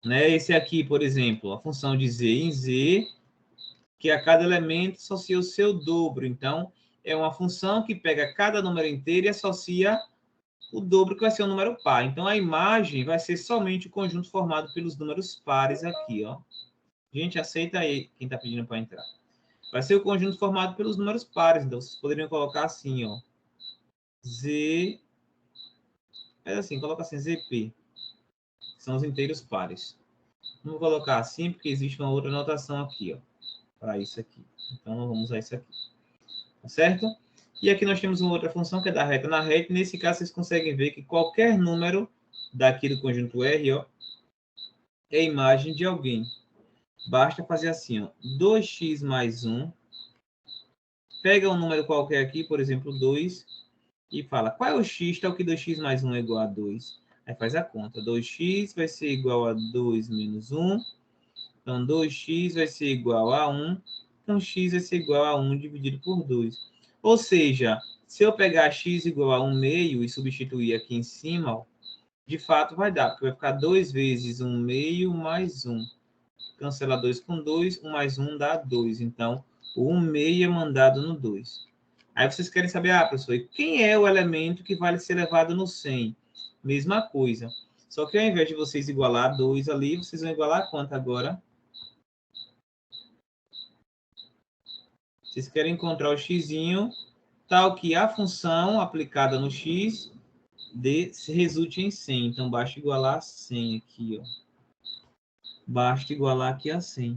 Né? Esse aqui, por exemplo, a função de z em z, que a cada elemento associa o seu dobro. Então, é uma função que pega cada número inteiro e associa o dobro, que vai ser o número par. Então, a imagem vai ser somente o conjunto formado pelos números pares aqui, ó. Gente, aceita aí quem está pedindo para entrar. Vai ser o conjunto formado pelos números pares. Então, vocês poderiam colocar assim, ó. Z... É assim, coloca assim, ZP. Que são os inteiros pares. Não vou colocar assim, porque existe uma outra notação aqui, ó. Para isso aqui. Então, vamos usar isso aqui. Tá certo? E aqui nós temos uma outra função que é da reta na reta. Nesse caso, vocês conseguem ver que qualquer número daqui do conjunto R, ó, é imagem de alguém. Basta fazer assim, ó, 2x mais 1. Pega um número qualquer aqui, por exemplo, 2, e fala, qual é o x tal que 2x mais 1 é igual a 2? Aí faz a conta. 2x vai ser igual a 2 menos 1. Então, 2x vai ser igual a 1. Então, x vai ser igual a 1 dividido por 2. Ou seja, se eu pegar x igual a 1 meio e substituir aqui em cima, ó, de fato vai dar, porque vai ficar 2 vezes 1 meio mais 1. cancela 2 com 2, 1 mais 1 dá 2. Então, o 1 meio é mandado no 2. Aí vocês querem saber, professor, quem é o elemento que vai ser levado no 100? Mesma coisa. Só que ao invés de vocês igualar 2 ali, vocês vão igualar quanto agora? Vocês querem encontrar o xzinho, tal que a função aplicada no x resulte em 100. Então, basta igualar a 100 aqui, ó. Basta igualar aqui a 100.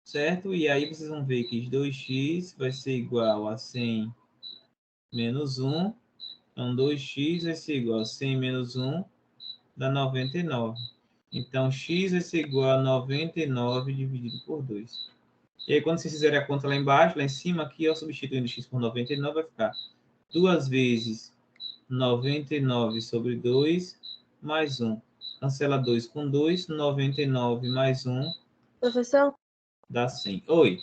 Certo? E aí vocês vão ver que 2x vai ser igual a 100 menos 1. Então, 2x vai ser igual a 100 menos 1, dá 99. Então, x vai ser igual a 99 dividido por 2. E aí, quando vocês fizerem a conta lá embaixo, lá em cima, aqui, ó, substituindo x por 99, vai ficar 2 vezes 99 sobre 2, mais 1. Cancela 2 com 2, 99 mais 1. Professor, Dá 100. Oi.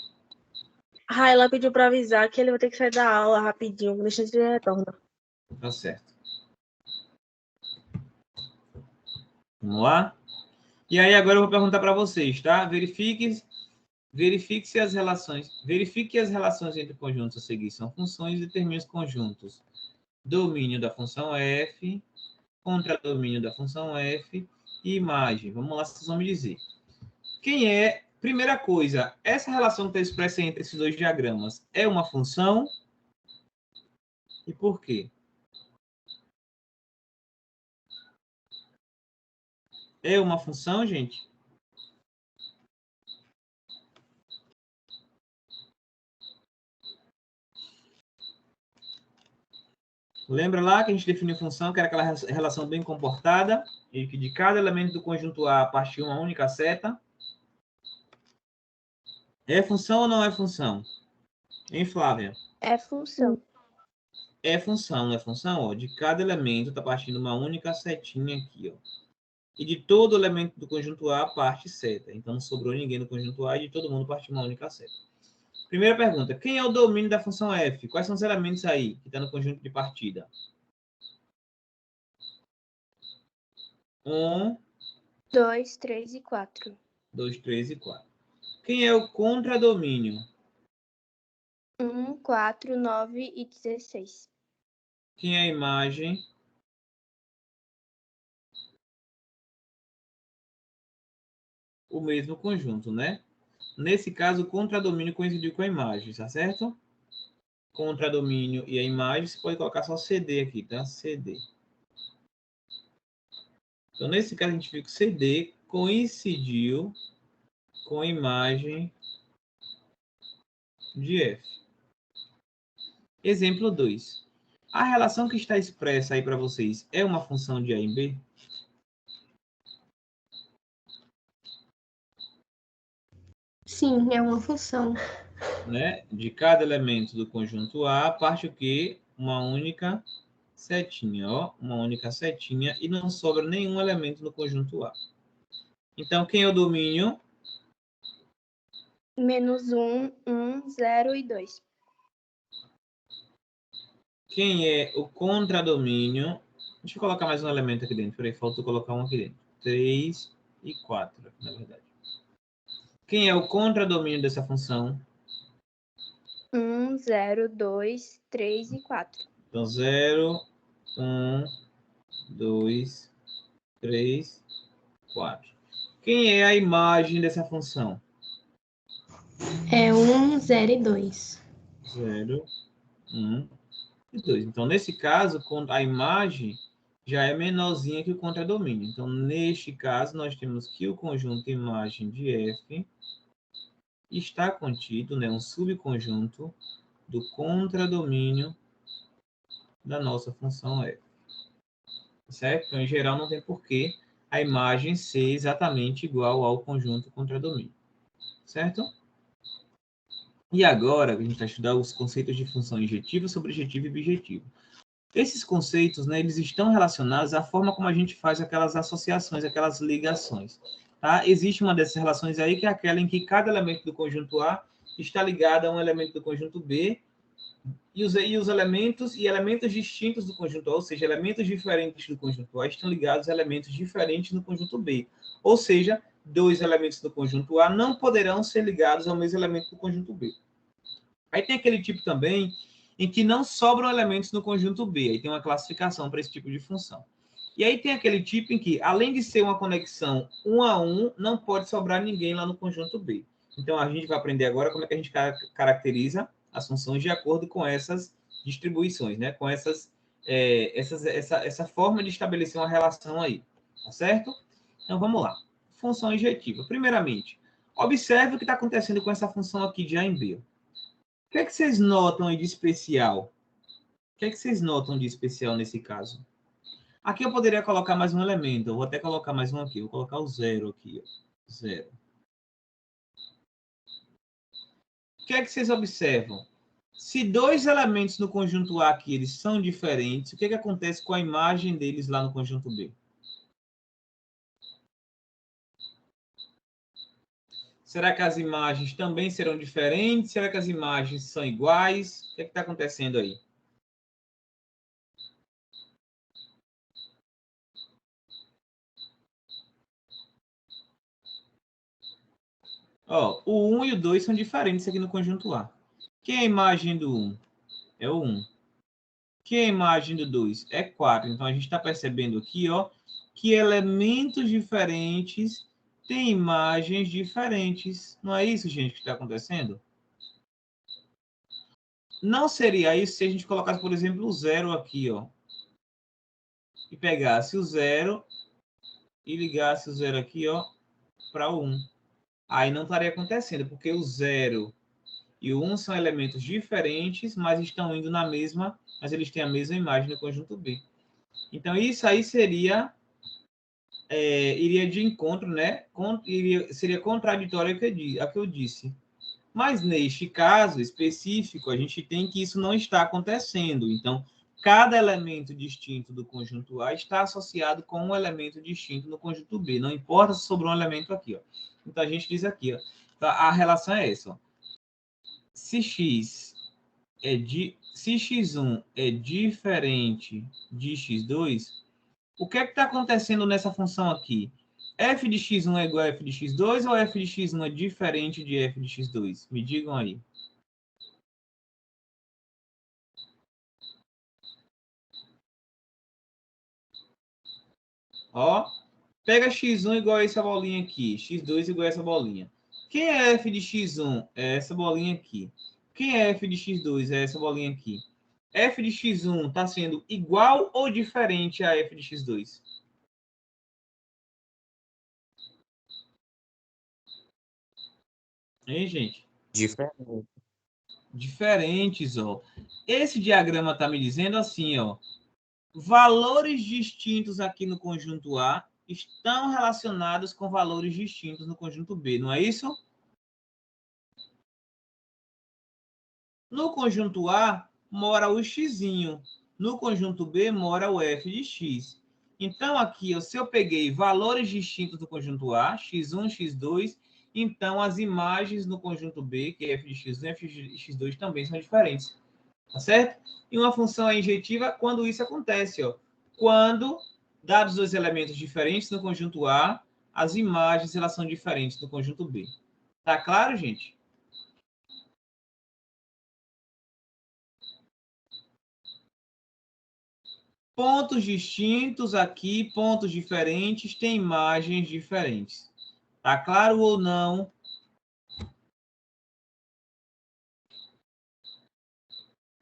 a Raila pediu para avisar que ele vai ter que sair da aula rapidinho. Deixa ele retornar. Tá certo. Vamos lá? E aí, agora eu vou perguntar para vocês, tá? Verifique as relações entre conjuntos a seguir são funções e determine os conjuntos. Domínio da função f, contradomínio da função f e imagem. Vamos lá, vocês vão me dizer. Quem é... Primeira coisa, essa relação que está expressa entre esses dois diagramas é uma função? E por quê? É uma função, gente? Lembra lá que a gente definiu função, que era aquela relação bem comportada, e que de cada elemento do conjunto A partiu uma única seta? É função ou não é função? Hein, Flávia? É função. É função, não é função? Ó, de cada elemento está partindo uma única setinha aqui, ó. E de todo elemento do conjunto A parte seta. Então, não sobrou ninguém no conjunto A e de todo mundo partiu uma única seta. Primeira pergunta. Quem é o domínio da função f? Quais são os elementos aí que estão no conjunto de partida? 1, 2, 3 e 4. 2, 3 e 4. Quem é o contradomínio? 1, 4, 9 e 16. Quem é a imagem? O mesmo conjunto, né? Nesse caso, o contradomínio coincidiu com a imagem, tá certo? Contradomínio e a imagem, você pode colocar só CD aqui, tá? CD. Então, nesse caso, a gente viu que CD coincidiu com a imagem de F. Exemplo 2. A relação que está expressa aí para vocês é uma função de A em B? Sim, é uma função. Né? De cada elemento do conjunto A, parte o quê? Uma única setinha, ó. Uma única setinha e não sobra nenhum elemento no conjunto A. Então, quem é o domínio? Menos 1, 1, 0 e 2. Quem é o contradomínio? Deixa eu colocar mais um elemento aqui dentro. Peraí, faltou colocar um aqui dentro. 3 e 4, na verdade. Quem é o contradomínio dessa função? 1, 0, 2, 3 e 4. Então, 0, 1, 2, 3, 4. Quem é a imagem dessa função? É 1, 0 e 2. 0, 1 e 2. Então, nesse caso, a imagem já é menorzinha que o contradomínio. Então, neste caso, nós temos que o conjunto imagem de F está contido, né, um subconjunto do contradomínio da nossa função F. Certo? Então, em geral, não tem porquê a imagem ser exatamente igual ao conjunto contradomínio. Certo? E agora, a gente vai estudar os conceitos de função injetiva, sobrejetiva e bijetiva. Esses conceitos, né, eles estão relacionados à forma como a gente faz aquelas associações, aquelas ligações. Tá? Existe uma dessas relações aí, que é aquela em que cada elemento do conjunto A está ligado a um elemento do conjunto B, e os elementos distintos do conjunto A, ou seja, elementos diferentes do conjunto A, estão ligados a elementos diferentes no conjunto B. Ou seja, dois elementos do conjunto A não poderão ser ligados ao mesmo elemento do conjunto B. Aí tem aquele tipo também em que não sobram elementos no conjunto B. Aí tem uma classificação para esse tipo de função. E aí tem aquele tipo em que, além de ser uma conexão 1 a 1, não pode sobrar ninguém lá no conjunto B. Então, a gente vai aprender agora como é que a gente caracteriza as funções de acordo com essas distribuições, né? Com essa forma de estabelecer uma relação aí. Tá certo? Então, vamos lá. Função injetiva. Primeiramente, observe o que está acontecendo com essa função aqui de A em B. O que é que vocês notam aí de especial? O que é que vocês notam de especial nesse caso? Aqui eu poderia colocar mais um elemento. Eu vou até colocar mais um aqui. Vou colocar o 0 aqui. Ó. 0. O que é que vocês observam? Se dois elementos no conjunto A aqui eles são diferentes, o que é que acontece com a imagem deles lá no conjunto B? Será que as imagens também serão diferentes? Será que as imagens são iguais? O que é que está acontecendo aí? Ó, o 1 e o 2 são diferentes aqui no conjunto A. Quem é a imagem do 1? É o 1. Quem é a imagem do 2? É 4. Então, a gente está percebendo aqui, ó, que elementos diferentes têm imagens diferentes. Não é isso, gente, que está acontecendo? Não seria isso se a gente colocasse, por exemplo, o 0 aqui, ó. E pegasse o 0 e ligasse o 0 aqui, ó, para o 1. Aí não estaria acontecendo, porque o 0 e o 1 são elementos diferentes, mas estão indo na mesma, mas eles têm a mesma imagem no conjunto B. Então, isso aí seria, iria de encontro, né? Seria contraditório ao que eu disse. Mas, neste caso específico, a gente tem que isso não está acontecendo. Então, cada elemento distinto do conjunto A está associado com um elemento distinto no conjunto B. Não importa se sobrou um elemento aqui, ó. Então, a gente diz aqui, ó. A relação é essa, ó. Se x1 é diferente de x2, o que é que está acontecendo nessa função aqui? F de x1 é igual a f de x2 ou f de x1 é diferente de f de x2? Me digam aí. Ó, pega x1 igual a essa bolinha aqui, x2 igual a essa bolinha. Quem é f de x1? É essa bolinha aqui. Quem é f de x2? É essa bolinha aqui. F de x1 está sendo igual ou diferente a f de x2? Hein, gente? Diferente. Diferentes, ó. Esse diagrama está me dizendo assim, ó. Valores distintos aqui no conjunto A estão relacionados com valores distintos no conjunto B, não é isso? No conjunto A, mora o xzinho. No conjunto B, mora o f de x. Então, aqui, se eu peguei valores distintos do conjunto A, x1, x2, então as imagens no conjunto B, que é f de x1 e f de x2, também são diferentes. Tá certo? E uma função é injetiva quando isso acontece, ó. Quando, dados dois elementos diferentes no conjunto A, as imagens elas são diferentes no conjunto B. Tá claro, gente? Pontos distintos aqui, pontos diferentes, têm imagens diferentes. Tá claro ou não?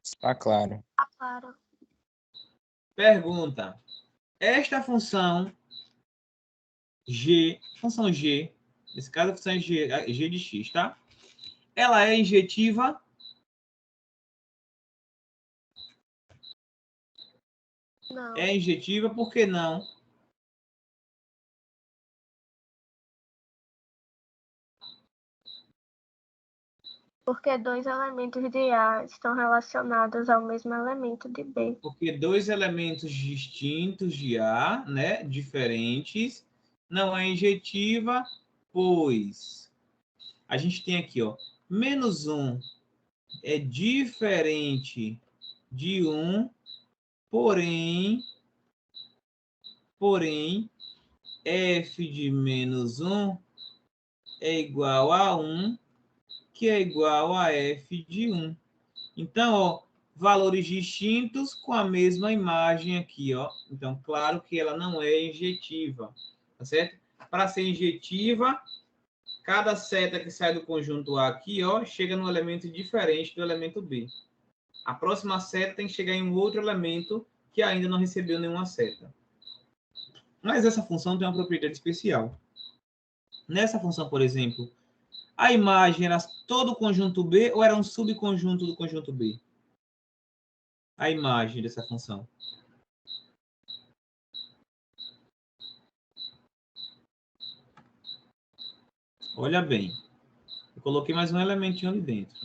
Está claro. Claro. Pergunta. Esta função função G, nesse caso a função é G de x, tá? Ela é injetiva? Não. É injetiva, por que não? Porque dois elementos de A estão relacionados ao mesmo elemento de B. Porque dois elementos distintos de A, né, diferentes, não é injetiva, pois a gente tem aqui, ó, menos 1 é diferente de 1, porém, f de menos 1 é igual a 1, que é igual a f de 1. Então, ó, valores distintos com a mesma imagem aqui, ó. Então, claro que ela não é injetiva, tá certo? Para ser injetiva, cada seta que sai do conjunto A aqui, ó, chega num elemento diferente do elemento B. A próxima seta tem que chegar em um outro elemento que ainda não recebeu nenhuma seta. Mas essa função tem uma propriedade especial. Nessa função, por exemplo, a imagem era todo o conjunto B ou era um subconjunto do conjunto B? A imagem dessa função. Olha bem. Eu coloquei mais um elementinho ali dentro.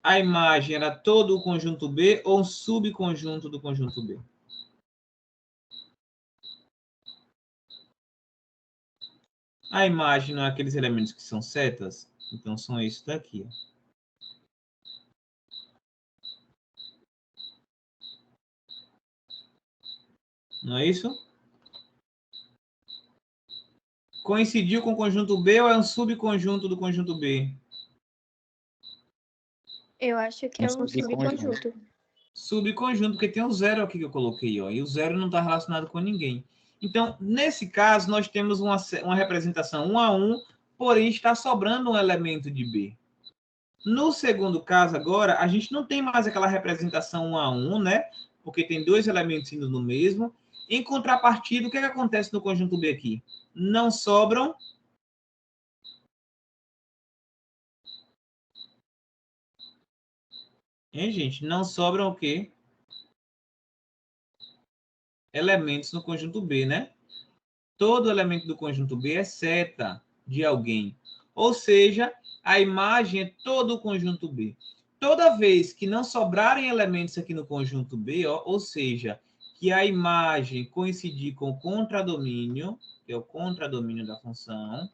A imagem era todo o conjunto B ou um subconjunto do conjunto B? A imagem não é aqueles elementos que são setas? Então, são esses daqui. Ó. Não é isso? Coincidiu com o conjunto B ou é um subconjunto do conjunto B? Eu acho que é um subconjunto. Subconjunto, porque tem um zero aqui que eu coloquei, ó, e o zero não está relacionado com ninguém. Então, nesse caso, nós temos uma representação 1 a 1, porém está sobrando um elemento de B. No segundo caso, agora, a gente não tem mais aquela representação 1 a 1, né? Porque tem dois elementos indo no mesmo. Em contrapartida, o que acontece no conjunto B aqui? Não sobram... Hein, gente? Não sobram o quê? Elementos no conjunto B, né? Todo elemento do conjunto B é seta de alguém. Ou seja, a imagem é todo o conjunto B. Toda vez que não sobrarem elementos aqui no conjunto B, ó, ou seja, que a imagem coincidir com o contradomínio, que é o contradomínio da função,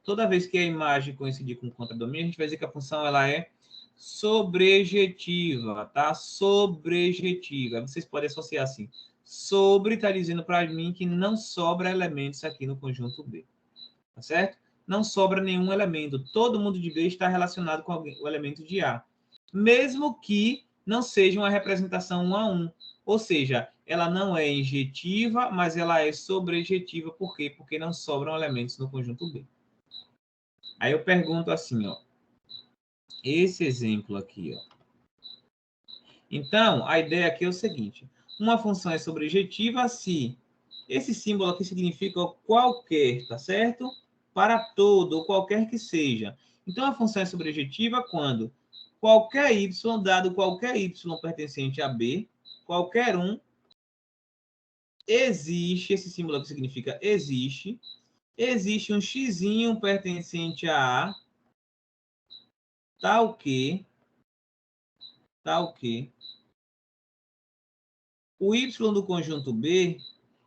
toda vez que a imagem coincidir com o contradomínio, a gente vai dizer que a função ela é sobrejetiva, tá? Sobrejetiva. Vocês podem associar assim. Sobre está dizendo para mim que não sobra elementos aqui no conjunto B. Tá certo? Não sobra nenhum elemento. Todo mundo de B está relacionado com o elemento de A. Mesmo que não seja uma representação 1 a 1. Ou seja, ela não é injetiva, mas ela é sobrejetiva. Por quê? Porque não sobram elementos no conjunto B. Aí eu pergunto assim, ó. Esse exemplo aqui, ó. Então, a ideia aqui é o seguinte. Uma função é sobrejetiva se esse símbolo aqui significa qualquer, tá certo? Para todo, ou qualquer que seja. Então, a função é sobrejetiva quando qualquer y, dado qualquer y pertencente a B, qualquer um, existe, esse símbolo aqui significa existe um xzinho pertencente a A, tal que o y do conjunto B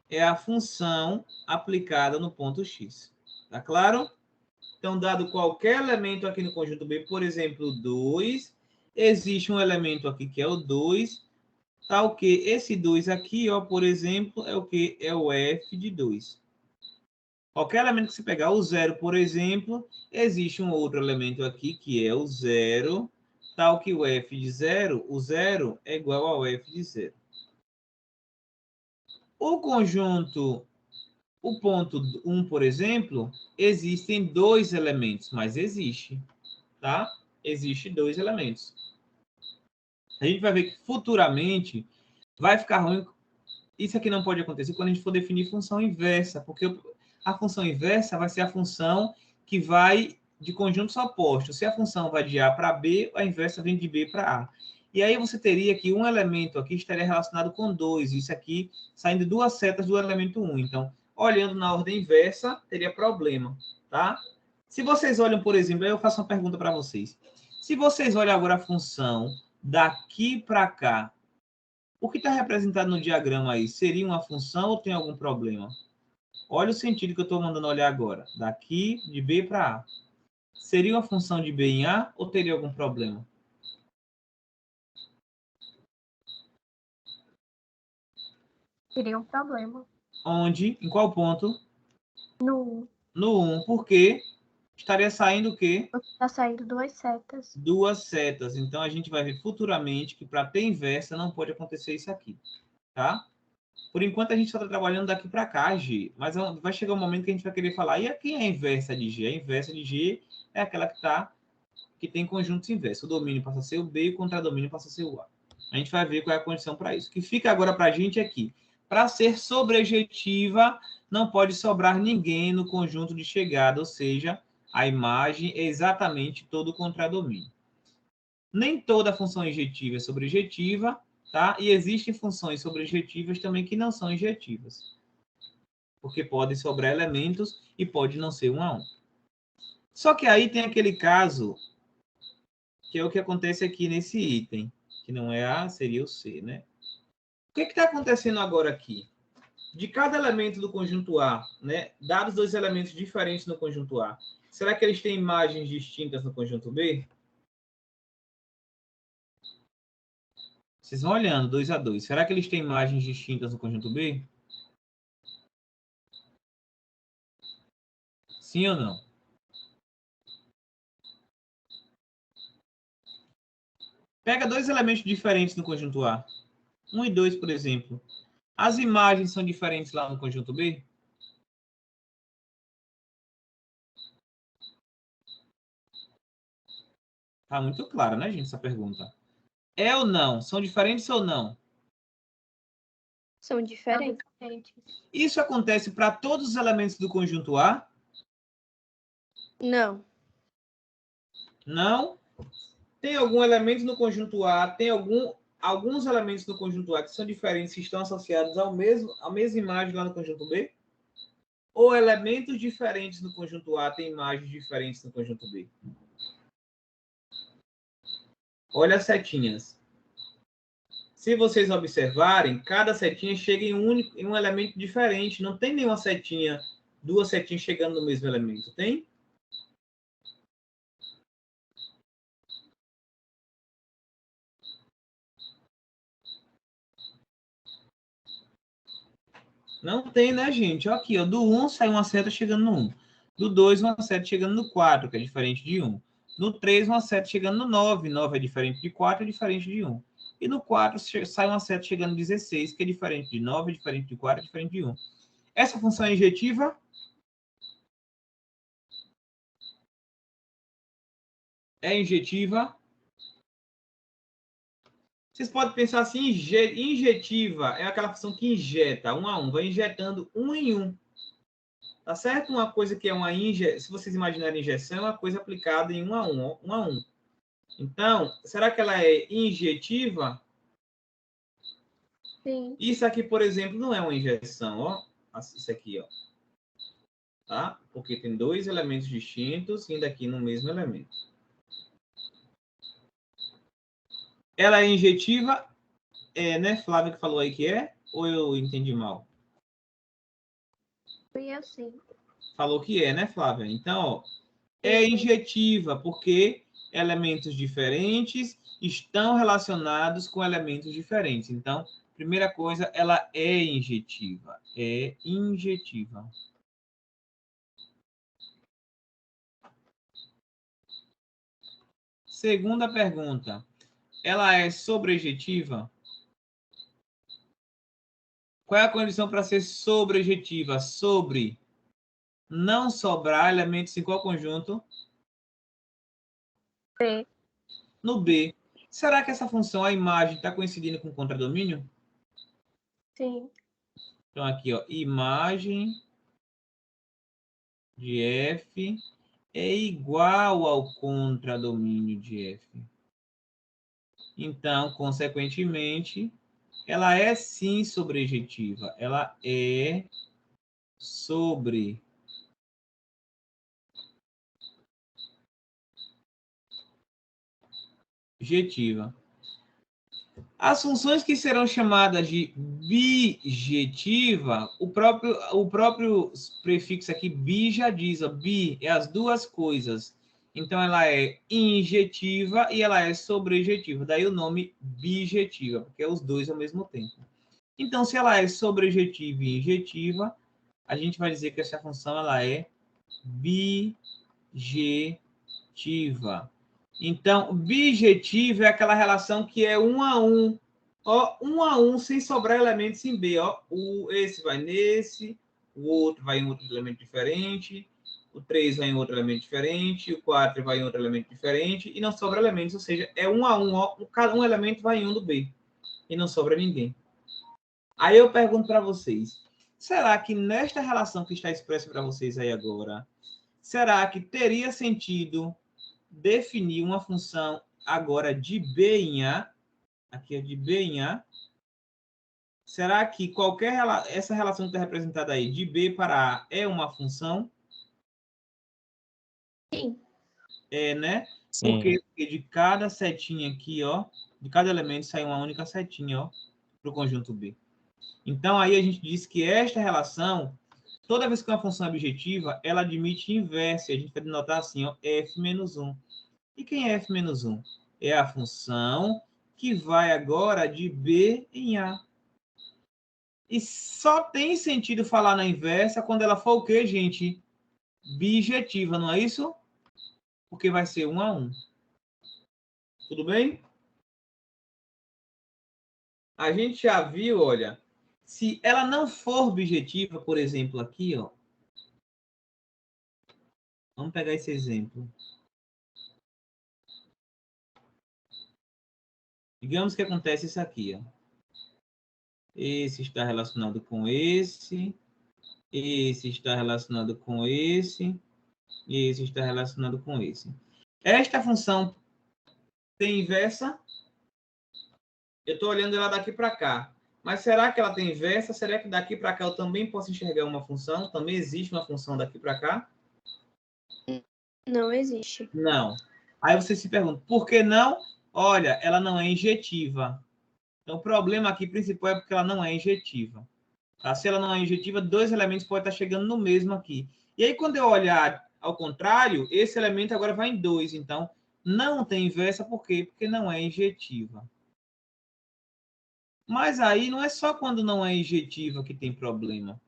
é a função aplicada no ponto x. Tá claro? Então, dado qualquer elemento aqui no conjunto B, por exemplo, 2, existe um elemento aqui que é o 2, tal que esse 2 aqui, ó, por exemplo, é o que? É o f de 2. Qualquer elemento que você pegar, o 0, por exemplo, existe um outro elemento aqui que é o 0, tal que o f de 0, o 0 é igual ao f de 0. O conjunto, o ponto 1, por exemplo, existem dois elementos, mas existe, tá? Existe dois elementos. A gente vai ver que futuramente vai ficar ruim. Isso aqui não pode acontecer quando a gente for definir função inversa, porque a função inversa vai ser a função que vai de conjuntos opostos. Se a função vai de A para B, a inversa vem de B para A. E aí você teria que um elemento aqui estaria relacionado com 2. Isso aqui saindo duas setas do elemento 1. Então, olhando na ordem inversa, teria problema, tá? Se vocês olham, por exemplo, eu faço uma pergunta para vocês. Se vocês olham agora a função daqui para cá, o que está representado no diagrama aí? Seria uma função ou tem algum problema? Olha o sentido que eu estou mandando olhar agora. Daqui, de B para A. Seria uma função de B em A ou teria algum problema? Teria um problema. Onde? Em qual ponto? No 1. No 1, porque estaria saindo o quê? Está saindo 2 setas. 2 setas. Então, a gente vai ver futuramente que para ter inversa não pode acontecer isso aqui, tá? Por enquanto, a gente só está trabalhando daqui para cá, G. Mas vai chegar um momento que a gente vai querer falar, e aqui é a inversa de G? A inversa de G é aquela que tem conjuntos inversos. O domínio passa a ser o B e o contradomínio passa a ser o A. A gente vai ver qual é a condição para isso. O que fica agora para a gente aqui. Para ser sobrejetiva, não pode sobrar ninguém no conjunto de chegada, ou seja, a imagem é exatamente todo o contradomínio. Nem toda função injetiva é sobrejetiva, tá? E existem funções sobrejetivas também que não são injetivas. Porque podem sobrar elementos e pode não ser 1 a 1. Só que aí tem aquele caso, que é o que acontece aqui nesse item, que não é A, seria o C, né? O que está acontecendo agora aqui? De cada elemento do conjunto A, né, dados 2 elementos diferentes no conjunto A, será que eles têm imagens distintas no conjunto B? Vocês vão olhando, 2 a 2. Será que eles têm imagens distintas no conjunto B? Sim ou não? Pega 2 elementos diferentes no conjunto A. 1 e 2, por exemplo. As imagens são diferentes lá no conjunto B? Tá muito claro, né, gente, essa pergunta. É ou não? São diferentes ou não? São diferentes. Isso acontece para todos os elementos do conjunto A? Não. Não? Tem algum elemento no conjunto A, tem alguns elementos no conjunto A que são diferentes e estão associados à mesma imagem lá no conjunto B? Ou elementos diferentes no conjunto A têm imagens diferentes no conjunto B? Olha as setinhas. Se vocês observarem, cada setinha chega em um elemento diferente. Não tem nenhuma setinha, 2 setinhas chegando no mesmo elemento. Tem? Não tem, né, gente? Aqui, ó, do 1 sai uma seta chegando no 1. Do 2, uma seta chegando no 4, que é diferente de 1. No 3, uma seta chegando no 9. 9 é diferente de 4, é diferente de 1. E no 4, sai uma seta chegando no 16, que é diferente de 9, é diferente de 4, é diferente de 1. Essa função é injetiva? É injetiva? Vocês podem pensar assim, injetiva é aquela função que injeta 1 a 1, vai injetando 1 em 1. Tá certo? Uma coisa que é uma injeção, se vocês imaginarem injeção, é uma coisa aplicada em 1 a 1, ó, 1 a 1. Então, será que ela é injetiva? Sim. Isso aqui, por exemplo, não é uma injeção, ó. Isso aqui, ó. Tá? Porque tem 2 elementos distintos indo aqui no mesmo elemento. Ela é injetiva? É, né, Flávia, que falou aí que é? Ou eu entendi mal? Foi assim. Falou que é, né, Flávia? Então, ó, é injetiva, porque elementos diferentes estão relacionados com elementos diferentes. Então, primeira coisa, ela é injetiva. É injetiva. Segunda pergunta. Ela é sobrejetiva? Qual é a condição para ser sobrejetiva? Sobre não sobrar elementos em qual conjunto? B. No B. Será que essa função, a imagem, está coincidindo com o contradomínio? Sim. Então, aqui, ó, imagem de F é igual ao contradomínio de F. Então, consequentemente, ela é sim sobrejetiva. Ela é sobrejetiva. As funções que serão chamadas de bijetiva, o próprio prefixo aqui, bi, já diz, ó, bi é as duas coisas. Então, ela é injetiva e ela é sobrejetiva. Daí o nome bijetiva, porque é os dois ao mesmo tempo. Então, se ela é sobrejetiva e injetiva, a gente vai dizer que essa função ela é bijetiva. Então, bijetiva é aquela relação que é 1 a 1. Ó, 1 a 1, sem sobrar elementos em B. Ó. Esse vai nesse, o outro vai em outro elemento diferente, o 3 vai em outro elemento diferente, o 4 vai em outro elemento diferente, e não sobra elementos, ou seja, é 1 a 1, ó, cada um elemento vai em um do B, e não sobra ninguém. Aí eu pergunto para vocês, será que nesta relação que está expressa para vocês aí agora, será que teria sentido definir uma função agora de B em A? Aqui é de B em A. Será que essa relação que está representada aí, de B para A, é uma função? Sim. É, né? Sim. Porque de cada setinha aqui, ó, de cada elemento sai uma única setinha, ó, para o conjunto B. Então, aí a gente diz que esta relação, toda vez que uma função é objetiva, ela admite inversa. A gente vai denotar assim, ó, f menos 1. E quem é f menos 1? É a função que vai agora de B em A. E só tem sentido falar na inversa quando ela for o quê, gente? Bijetiva, não é isso? Porque vai ser 1 a 1. Tudo bem? A gente já viu, olha, se ela não for bijetiva, por exemplo, aqui, ó. Vamos pegar esse exemplo. Digamos que acontece isso aqui, ó. Esse está relacionado com esse está relacionado com esse, e esse está relacionado com esse. Esta função tem inversa? Eu estou olhando ela daqui para cá. Mas será que ela tem inversa? Será que daqui para cá eu também posso enxergar uma função? Também existe uma função daqui para cá? Não existe. Não. Aí você se pergunta, por que não? Olha, ela não é injetiva. Então, o problema aqui principal é porque ela não é injetiva. Tá? Se ela não é injetiva, dois elementos podem estar chegando no mesmo aqui. E aí, quando eu olhar ao contrário, esse elemento agora vai em 2. Então, não tem inversa, por quê? Porque não é injetiva. Mas aí, não é só quando não é injetiva que tem problema.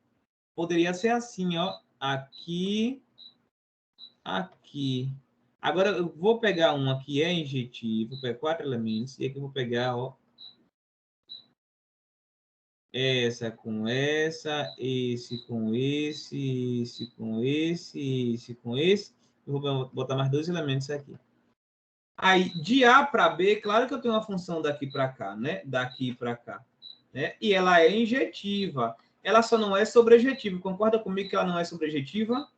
Poderia ser assim, ó. Aqui, aqui. Agora, eu vou pegar uma que é injetiva, vou pegar 4 elementos, e aqui eu vou pegar, ó, essa com essa, esse com esse com esse com esse. Eu vou botar mais 2 elementos aqui. Aí, de A para B, claro que eu tenho uma função daqui para cá, né? Daqui para cá. Né? E ela é injetiva. Ela só não é sobrejetiva. Concorda comigo que ela não é sobrejetiva?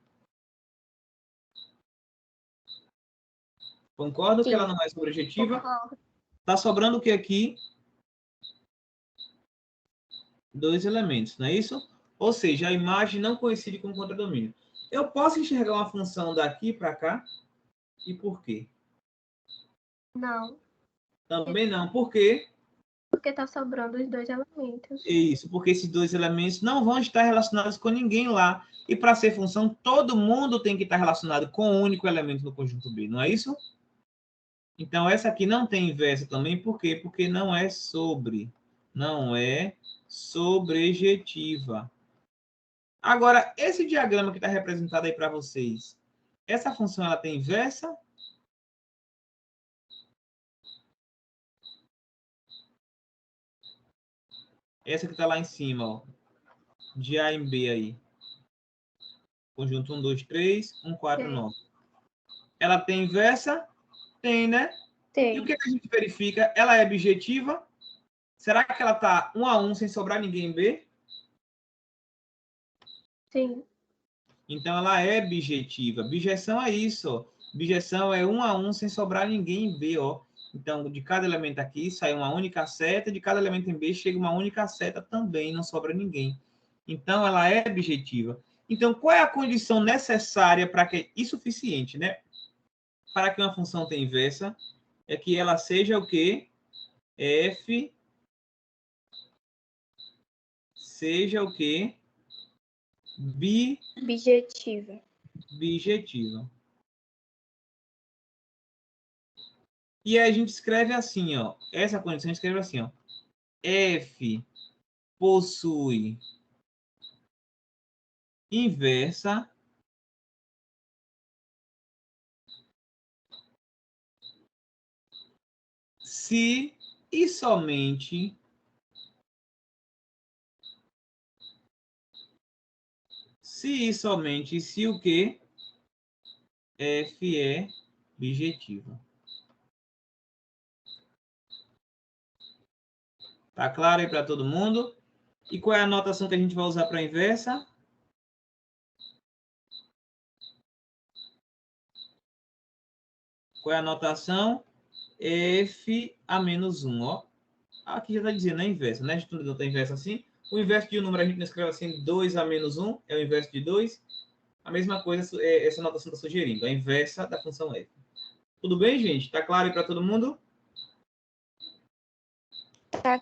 Concordo que ela não é sobrejetiva? Concordo. Tá sobrando o que aqui? 2 elementos, não é isso? Ou seja, a imagem não coincide com o contradomínio. Eu posso enxergar uma função daqui para cá? E por quê? Não. Também não. Por quê? Porque está sobrando os 2 elementos. Isso, porque esses 2 elementos não vão estar relacionados com ninguém lá. E para ser função, todo mundo tem que estar relacionado com um único elemento no conjunto B, não é isso? Então, essa aqui não tem inversa também, por quê? Porque não é sobrejetiva. Agora, esse diagrama que está representado aí para vocês, essa função ela tem inversa? Essa que está lá em cima, ó, de A em B aí. Conjunto 1, 2, 3, 1, 4, 9. Ela tem inversa? Tem, né? Tem. E o que a gente verifica? Ela é bijetiva? Será que ela está 1 a 1 sem sobrar ninguém em B? Sim. Então, ela é bijetiva. Bijeção é isso, ó. Bijeção é 1 a 1 sem sobrar ninguém em B, ó. Então, de cada elemento aqui sai uma única seta, de cada elemento em B chega uma única seta também, não sobra ninguém. Então, ela é bijetiva. Então, qual é a condição necessária para que... E suficiente, né? Para que uma função tenha inversa, é que ela seja o quê? F seja o quê? Bijetiva. Bijetiva. E aí a gente escreve assim, ó. Essa condição a gente escreve assim, ó. F possui inversa se e somente se o quê? F é bijetiva. Tá claro aí para todo mundo? E qual é a notação que a gente vai usar para a inversa? Qual é a notação? F a menos 1, ó. Aqui já está dizendo a inversa, né? A gente não tem inversa assim. O inverso de um número a gente não escreve assim, 2 a menos 1 é o inverso de 2. A mesma coisa, essa notação está sugerindo, a inversa da função f. Tudo bem, gente? Está claro aí para todo mundo? Tá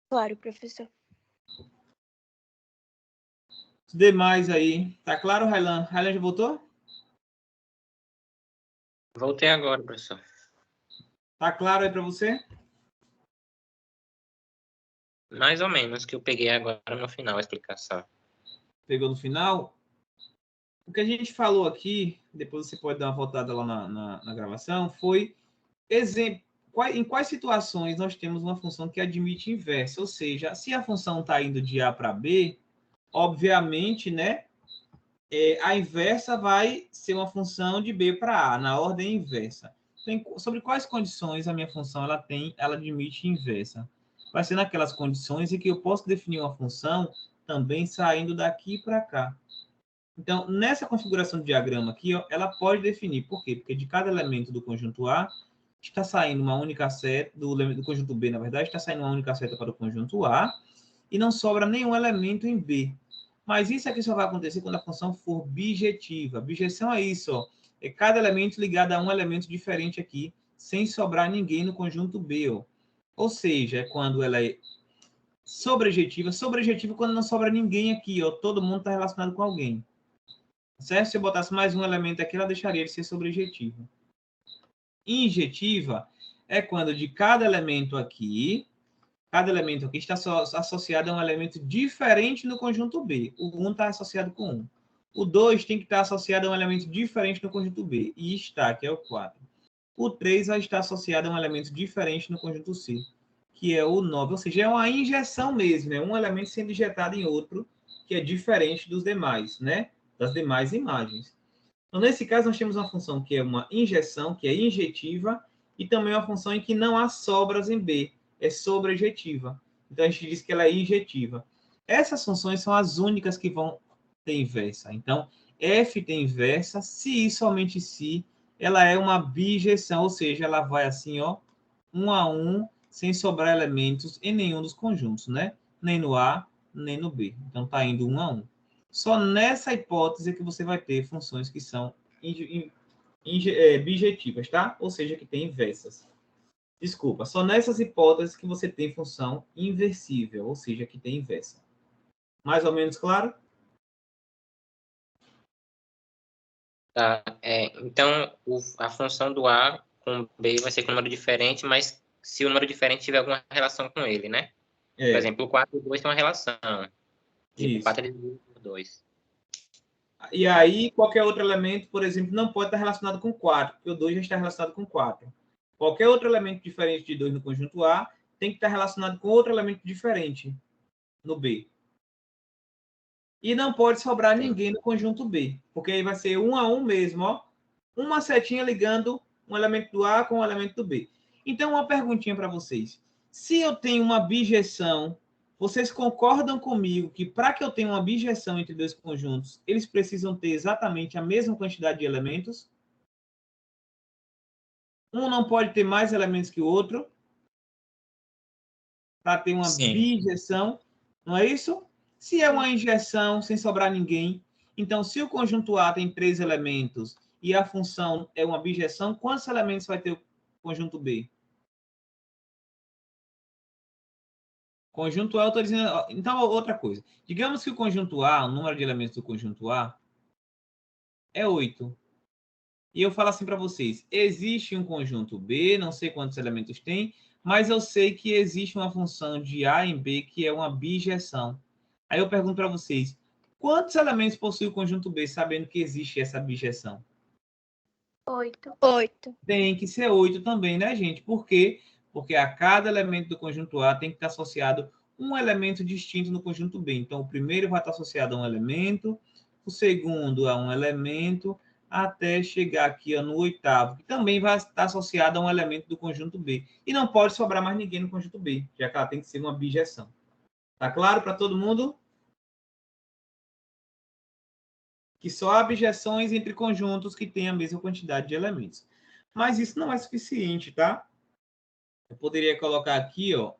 claro, professor. Os demais aí. Tá claro, Railan? Railan já voltou? Voltei agora, professor. Tá claro aí para você? Mais ou menos, que eu peguei agora no final a explicação. Pegou no final? O que a gente falou aqui, depois você pode dar uma voltada lá na gravação, foi exemplo. Em quais situações nós temos uma função que admite inversa? Ou seja, se a função está indo de A para B, obviamente, né, a inversa vai ser uma função de B para A, na ordem inversa. Então, sobre quais condições a minha função ela admite inversa? Vai ser naquelas condições em que eu posso definir uma função também saindo daqui para cá. Então, nessa configuração do diagrama aqui, ó, ela pode definir. Por quê? Porque de cada elemento do conjunto A está saindo uma única seta, do conjunto B, na verdade, está saindo uma única seta para o conjunto A e não sobra nenhum elemento em B. Mas isso aqui só vai acontecer quando a função for bijetiva. Bijeção é isso, ó. É cada elemento ligado a um elemento diferente aqui, sem sobrar ninguém no conjunto B, ó. Ou seja, é quando ela é sobrejetiva. Sobrejetiva quando não sobra ninguém aqui, ó. Todo mundo está relacionado com alguém. Certo? Se eu botasse mais um elemento aqui, ela deixaria de ser sobrejetiva. Injetiva é quando de cada elemento aqui está associado a um elemento diferente no conjunto B. O 1 está associado com 1. O 2 tem que estar associado a um elemento diferente no conjunto B. E está, que é o 4. O 3 vai estar associado a um elemento diferente no conjunto C, que é o 9. Ou seja, é uma injeção mesmo. É um elemento sendo injetado em outro, que é diferente dos demais, né? Das demais imagens. Então, nesse caso, nós temos uma função que é uma injeção, que é injetiva, e também uma função em que não há sobras em B, é sobrejetiva. Então, a gente diz que ela é injetiva. Essas funções são as únicas que vão ter inversa. Então, f tem inversa se e somente se ela é uma bijeção, ou seja, ela vai assim, ó, 1 a 1, sem sobrar elementos em nenhum dos conjuntos, né? Nem no A, nem no B. Então, está indo 1 a 1. Só nessa hipótese é que você vai ter funções que são bijetivas, tá? Ou seja, que tem inversas. Desculpa, só nessas hipóteses que você tem função inversível, ou seja, que tem inversa. Mais ou menos claro? Tá, então, a função do A com B vai ser com um número diferente, mas se o número diferente tiver alguma relação com ele, né? Por exemplo, o 4 e o 2 tem uma relação. Tipo, Isso. 4 dividido por 2. E aí, qualquer outro elemento, por exemplo, não pode estar relacionado com 4, porque o 2 já está relacionado com 4. Qualquer outro elemento diferente de 2 no conjunto A tem que estar relacionado com outro elemento diferente no B. E não pode sobrar ninguém no conjunto B, porque aí vai ser 1 a 1 mesmo, ó. Uma setinha ligando um elemento do A com um elemento do B. Então, uma perguntinha para vocês. Se eu tenho uma bijeção, vocês concordam comigo que para que eu tenha uma bijeção entre dois conjuntos, eles precisam ter exatamente a mesma quantidade de elementos? Um não pode ter mais elementos que o outro para ter uma bijeção, não é isso? Se é uma injeção sem sobrar ninguém, então se o conjunto A tem 3 elementos e a função é uma bijeção, quantos elementos vai ter o conjunto B? Conjunto A, eu estou dizendo... Então, outra coisa. Digamos que o conjunto A, o número de elementos do conjunto A é 8. E eu falo assim para vocês, existe um conjunto B, não sei quantos elementos tem, mas eu sei que existe uma função de A em B que é uma bijeção. Aí eu pergunto para vocês, quantos elementos possui o conjunto B, sabendo que existe essa bijeção? 8. Tem que ser 8 também, né, gente? Por quê? Porque a cada elemento do conjunto A tem que estar associado um elemento distinto no conjunto B. Então, o primeiro vai estar associado a um elemento, o segundo a um elemento, até chegar aqui no oitavo, que também vai estar associado a um elemento do conjunto B. E não pode sobrar mais ninguém no conjunto B, já que ela tem que ser uma bijeção. Tá claro para todo mundo? Que só há abjeções entre conjuntos que têm a mesma quantidade de elementos. Mas isso não é suficiente, tá? Eu poderia colocar aqui, ó,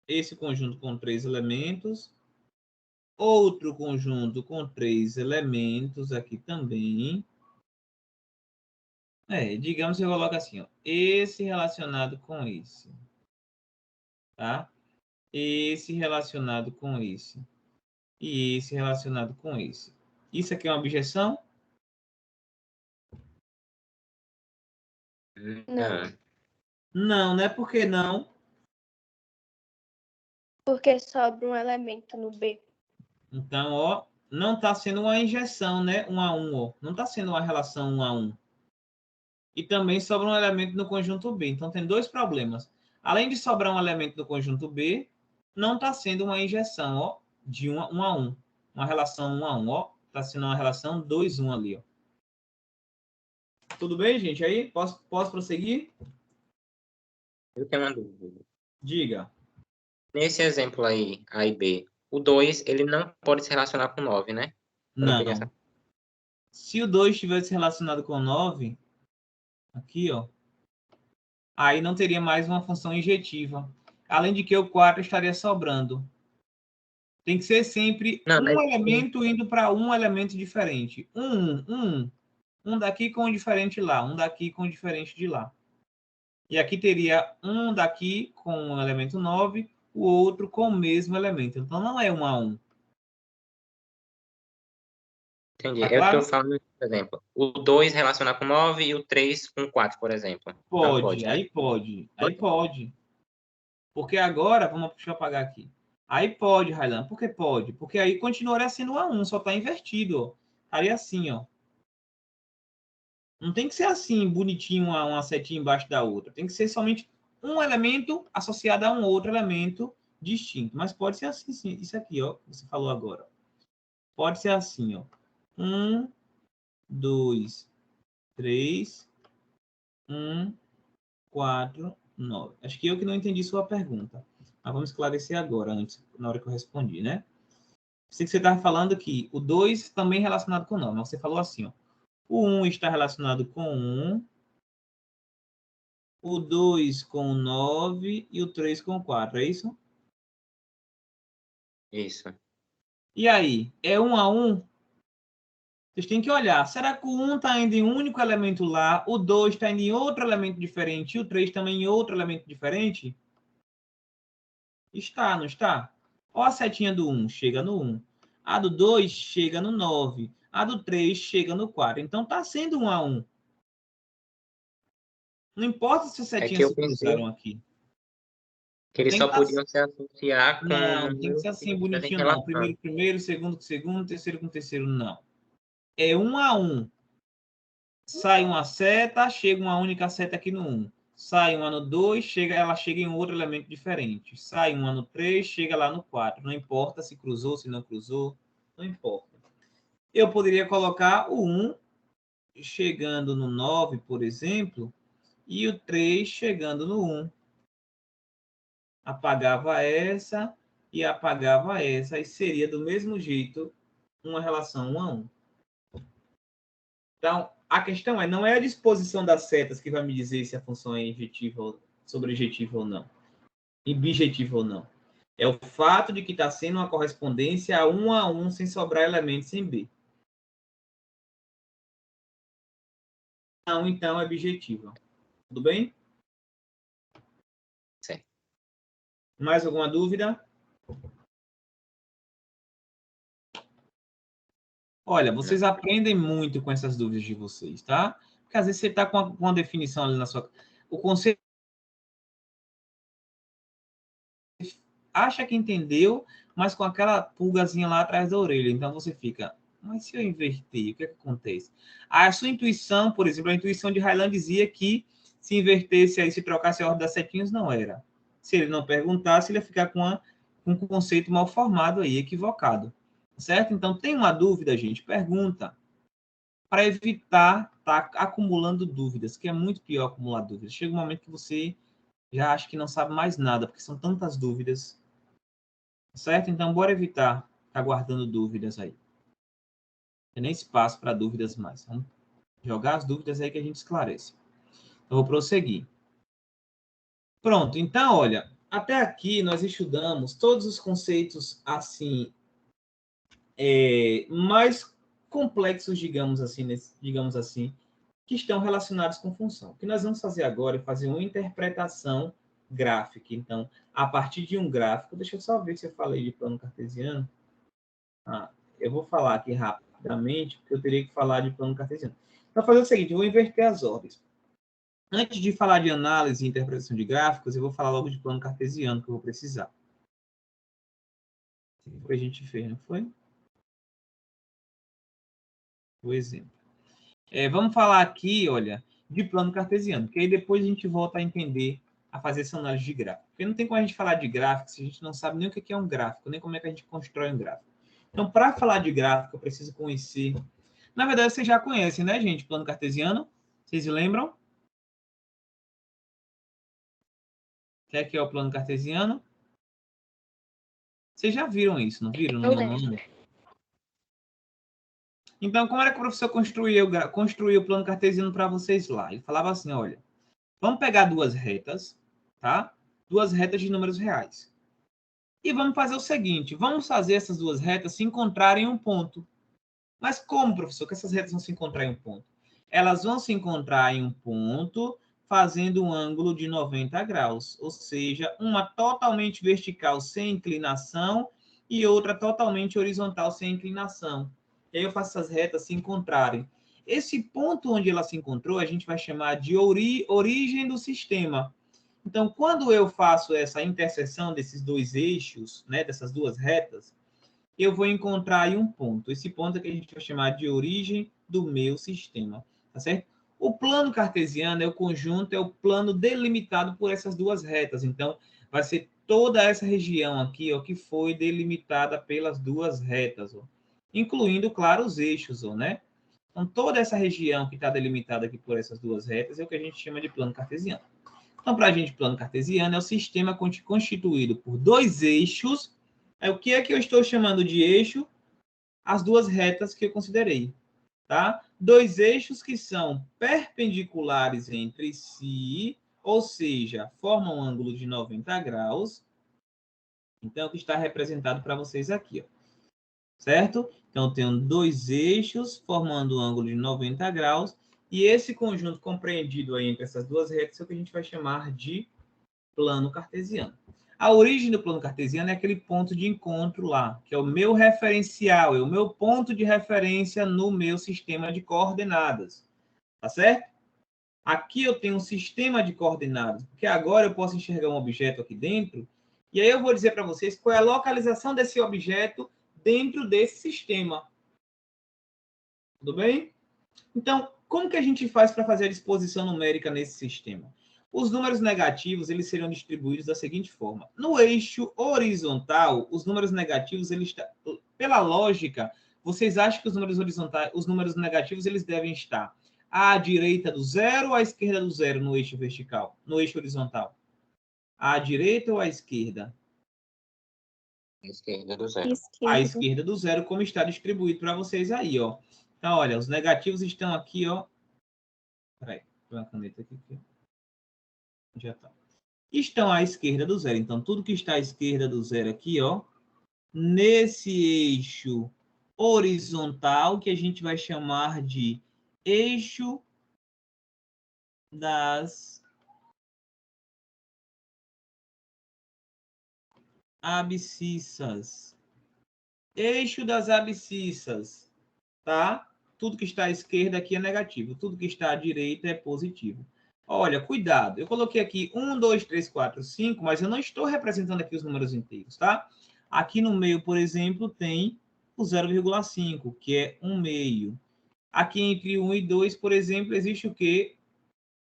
esse conjunto com 3 elementos, outro conjunto com 3 elementos aqui também. Digamos que eu coloco assim, ó, esse relacionado com esse, tá? Esse relacionado com esse e esse relacionado com esse. Isso aqui é uma objeção? Não. Não, né? Por que não? Porque sobra um elemento no B. Então, ó, não está sendo uma injeção, né? 1 a 1, ó. Não está sendo uma relação 1 a 1. E também sobra um elemento no conjunto B. Então, tem dois problemas. Além de sobrar um elemento no conjunto B, não está sendo uma injeção, ó, de 1 a 1. Uma relação 1 a 1, ó. Está sendo uma relação 2 a 1 ali, ó. Tudo bem, gente? Aí, posso prosseguir? Eu tenho uma dúvida. Diga. Nesse exemplo aí, A e B, o 2, ele não pode se relacionar com 9, né? Não. Se o 2 tivesse relacionado com 9, aqui, ó, aí não teria mais uma função injetiva. Além de que o 4 estaria sobrando. Tem que ser sempre elemento indo para um elemento diferente. Um daqui com um diferente lá. Um daqui com um diferente de lá. E aqui teria um daqui com um elemento 9, o outro com o mesmo elemento. Então, não é 1 a 1. Entendi. Tá Eu claro? estou falando, por exemplo, o 2 relacionar com 9 e o 3 com 4, por exemplo. Pode, pode, né? aí pode. Aí pode. Porque agora, deixa eu apagar aqui. Aí pode, Railan. Por que pode? Porque aí continuaria sendo 1 a 1, só está invertido, ó. Estaria assim, ó. Não tem que ser assim, bonitinho, uma setinha embaixo da outra. Tem que ser somente um elemento associado a um outro elemento distinto. Mas pode ser assim, sim. Isso aqui, ó, que você falou agora. Pode ser assim, ó. 1, 2, 3, 1, 4, 9. Acho que eu que não entendi sua pergunta. Mas vamos esclarecer agora, antes, na hora que eu respondi, né? Sei que você estava falando que o 2 também é relacionado com o 9. Mas você falou assim, ó. O 1 está relacionado com 1, o 2 com 9 e o 3 com 4, é isso? Isso. E aí, é 1 a 1? Vocês têm que olhar. Será que o 1 está indo em um único elemento lá, o 2 está indo em outro elemento diferente e o 3 também em outro elemento diferente? Está, não está? Ó, a setinha do 1 chega no 1. A do 2 chega no 9. A do 3 chega no 4. Então, está sendo 1 a 1. Não importa se as setinhas se cruzaram aqui. Que eles só podiam se associar com... Não, tem que ser assim, bonitinho, não. Primeiro com primeiro, segundo com segundo, terceiro com terceiro, não. É 1 a 1. Sai uma seta, chega uma única seta aqui no 1. Sai uma no 2, ela chega em outro elemento diferente. Sai uma no 3, chega lá no 4. Não importa se cruzou, se não cruzou, não importa. Eu poderia colocar o 1 chegando no 9, por exemplo, e o 3 chegando no 1. Apagava essa e apagava essa. E seria do mesmo jeito uma relação 1 a 1. Então, a questão não é a disposição das setas que vai me dizer se a função é injetiva, sobrejetiva ou não. E bijetiva ou não. É o fato de que está sendo uma correspondência a 1 sem sobrar elementos em B. Não, então é bijetiva. Tudo bem? Certo. Mais alguma dúvida? Olha, vocês aprendem muito com essas dúvidas de vocês, tá? Porque às vezes você está com uma definição ali na sua... O conceito acha que entendeu, mas com aquela pulgazinha lá atrás da orelha. Então você fica, mas se eu inverter, o que é que acontece? A sua intuição, por exemplo, a intuição de Railan dizia que Se invertesse aí, se trocasse a ordem das setinhas, não era. Se ele não perguntasse, ele ia ficar com um conceito mal formado aí, equivocado. Certo? Então, tem uma dúvida, gente? Pergunta. Para evitar estar acumulando dúvidas, que é muito pior acumular dúvidas. Chega um momento que você já acha que não sabe mais nada, porque são tantas dúvidas. Certo? Então, bora evitar estar guardando dúvidas aí. Tem nem espaço para dúvidas mais. Vamos jogar as dúvidas aí que a gente esclarece. Eu vou prosseguir. Pronto. Então, olha, até aqui nós estudamos todos os conceitos assim, mais complexos, digamos assim, que estão relacionados com função. O que nós vamos fazer agora é fazer uma interpretação gráfica. Então, a partir de um gráfico, deixa eu só ver se eu falei de plano cartesiano. Eu vou falar aqui rapidamente, porque eu teria que falar de plano cartesiano. Então, fazer o seguinte, eu vou inverter as ordens. Antes de falar de análise e interpretação de gráficos, eu vou falar logo de plano cartesiano, que eu vou precisar. Foi a gente fez, não foi? O exemplo. Vamos falar aqui, olha, de plano cartesiano, porque aí depois a gente volta a entender, a fazer essa análise de gráfico. Porque não tem como a gente falar de gráfico se a gente não sabe nem o que é um gráfico, nem como é que a gente constrói um gráfico. Então, para falar de gráfico, eu preciso conhecer... Na verdade, vocês já conhecem, né, gente, plano cartesiano? Vocês se lembram? O que é o plano cartesiano? Vocês já viram isso, não viram? Não. Então, como era que o professor construiu o plano cartesiano para vocês lá? Ele falava assim, olha, vamos pegar duas retas, tá? Duas retas de números reais. E vamos fazer o seguinte, vamos fazer essas duas retas se encontrarem em um ponto. Mas como, professor, que essas retas vão se encontrar em um ponto? Elas vão se encontrar em um ponto fazendo um ângulo de 90 graus, ou seja, uma totalmente vertical sem inclinação e outra totalmente horizontal sem inclinação. E aí eu faço essas retas se encontrarem. Esse ponto onde ela se encontrou, a gente vai chamar de origem do sistema. Então, quando eu faço essa interseção desses dois eixos, né, dessas duas retas, eu vou encontrar aí um ponto. Esse ponto é que a gente vai chamar de origem do meu sistema, tá certo? O plano cartesiano é o conjunto, é o plano delimitado por essas duas retas. Então, vai ser toda essa região aqui, ó, que foi delimitada pelas duas retas, ó, incluindo, claro, os eixos, ó, né? Então, toda essa região que está delimitada aqui por essas duas retas é o que a gente chama de plano cartesiano. Então, para a gente, plano cartesiano é o sistema constituído por dois eixos. O que é que eu estou chamando de eixo? As duas retas que eu considerei, tá? Dois eixos que são perpendiculares entre si, ou seja, formam um ângulo de 90 graus. Então, é o que está representado para vocês aqui, ó. Certo? Então, eu tenho dois eixos formando um ângulo de 90 graus, e esse conjunto compreendido aí entre essas duas retas é o que a gente vai chamar de plano cartesiano. A origem do plano cartesiano é aquele ponto de encontro lá, que é o meu referencial, é o meu ponto de referência no meu sistema de coordenadas. Tá certo? Aqui eu tenho um sistema de coordenadas, porque agora eu posso enxergar um objeto aqui dentro, e aí eu vou dizer para vocês qual é a localização desse objeto dentro desse sistema. Tudo bem? Então, como que a gente faz para fazer a disposição numérica nesse sistema? Os números negativos, eles serão distribuídos da seguinte forma. No eixo horizontal, os números negativos, pela lógica, vocês acham que os números horizontais, os números negativos, eles devem estar à direita do zero ou à esquerda do zero no eixo vertical, no eixo horizontal? À direita ou à esquerda? À esquerda do zero. À esquerda do zero, como está distribuído para vocês aí, ó. Então, olha, os negativos estão aqui, ó. Peraí, vou uma caneta aqui. Já tá. Estão à esquerda do zero. Então, tudo que está à esquerda do zero aqui, ó, nesse eixo horizontal, que a gente vai chamar de eixo das abscissas. Eixo das abscissas, tá? Tudo que está à esquerda aqui é negativo, tudo que está à direita é positivo. Olha, cuidado, eu coloquei aqui 1, 2, 3, 4, 5, mas eu não estou representando aqui os números inteiros, tá? Aqui no meio, por exemplo, tem o 0,5, que é 1 meio. Aqui entre 1 e 2, por exemplo, existe o quê?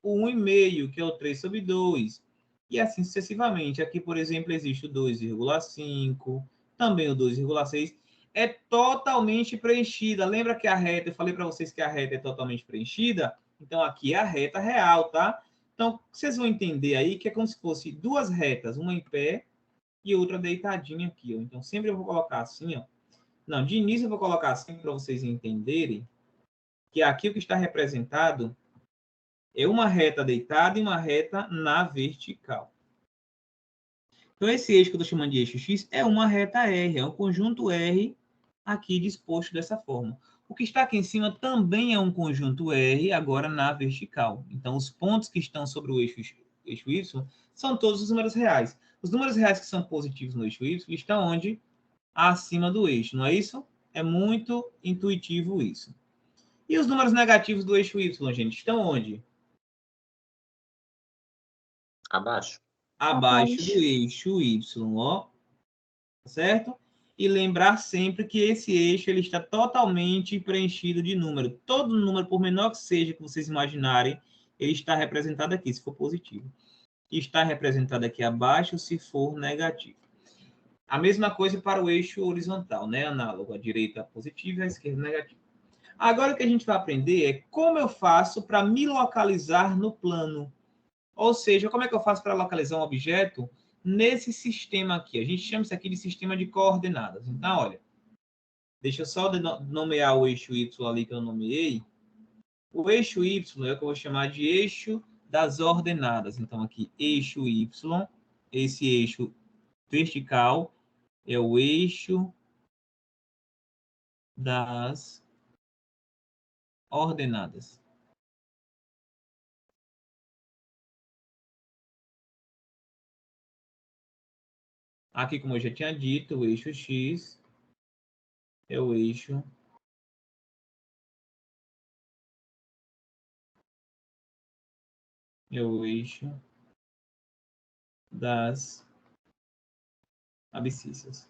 o 1,5, que é o 3 sobre 2. E assim sucessivamente. Aqui, por exemplo, existe o 2,5, também o 2,6. É totalmente preenchida. Lembra que a reta, eu falei para vocês que a reta é totalmente preenchida? Então, aqui é a reta real, tá? Então, vocês vão entender aí que é como se fosse duas retas, uma em pé e outra deitadinha aqui, ó. Então, sempre eu vou colocar assim, ó. Não, de início eu vou colocar assim para vocês entenderem que aqui o que está representado é uma reta deitada e uma reta na vertical. Então, esse eixo que eu estou chamando de eixo X é uma reta R, é um conjunto R aqui disposto dessa forma. O que está aqui em cima também é um conjunto R, agora na vertical. Então, os pontos que estão sobre o eixo Y são todos os números reais. Os números reais que são positivos no eixo Y estão onde? Acima do eixo, não é isso? É muito intuitivo isso. E os números negativos do eixo Y, gente, estão onde? Abaixo. Abaixo do eixo Y, ó. Certo? E lembrar sempre que esse eixo ele está totalmente preenchido de número. Todo número, por menor que seja que vocês imaginarem, ele está representado aqui, se for positivo. E está representado aqui abaixo, se for negativo. A mesma coisa para o eixo horizontal, né? Análogo, a direita positiva e a esquerda negativa. Agora o que a gente vai aprender é como eu faço para me localizar no plano. Ou seja, como é que eu faço para localizar um objeto nesse sistema aqui? A gente chama isso aqui de sistema de coordenadas. Então, olha, deixa eu só nomear o eixo Y ali que eu nomeei. O eixo Y é o que eu vou chamar de eixo das ordenadas. Então, aqui, eixo Y, esse eixo vertical é o eixo das ordenadas. Aqui, como eu já tinha dito, o eixo X é o eixo das abscissas.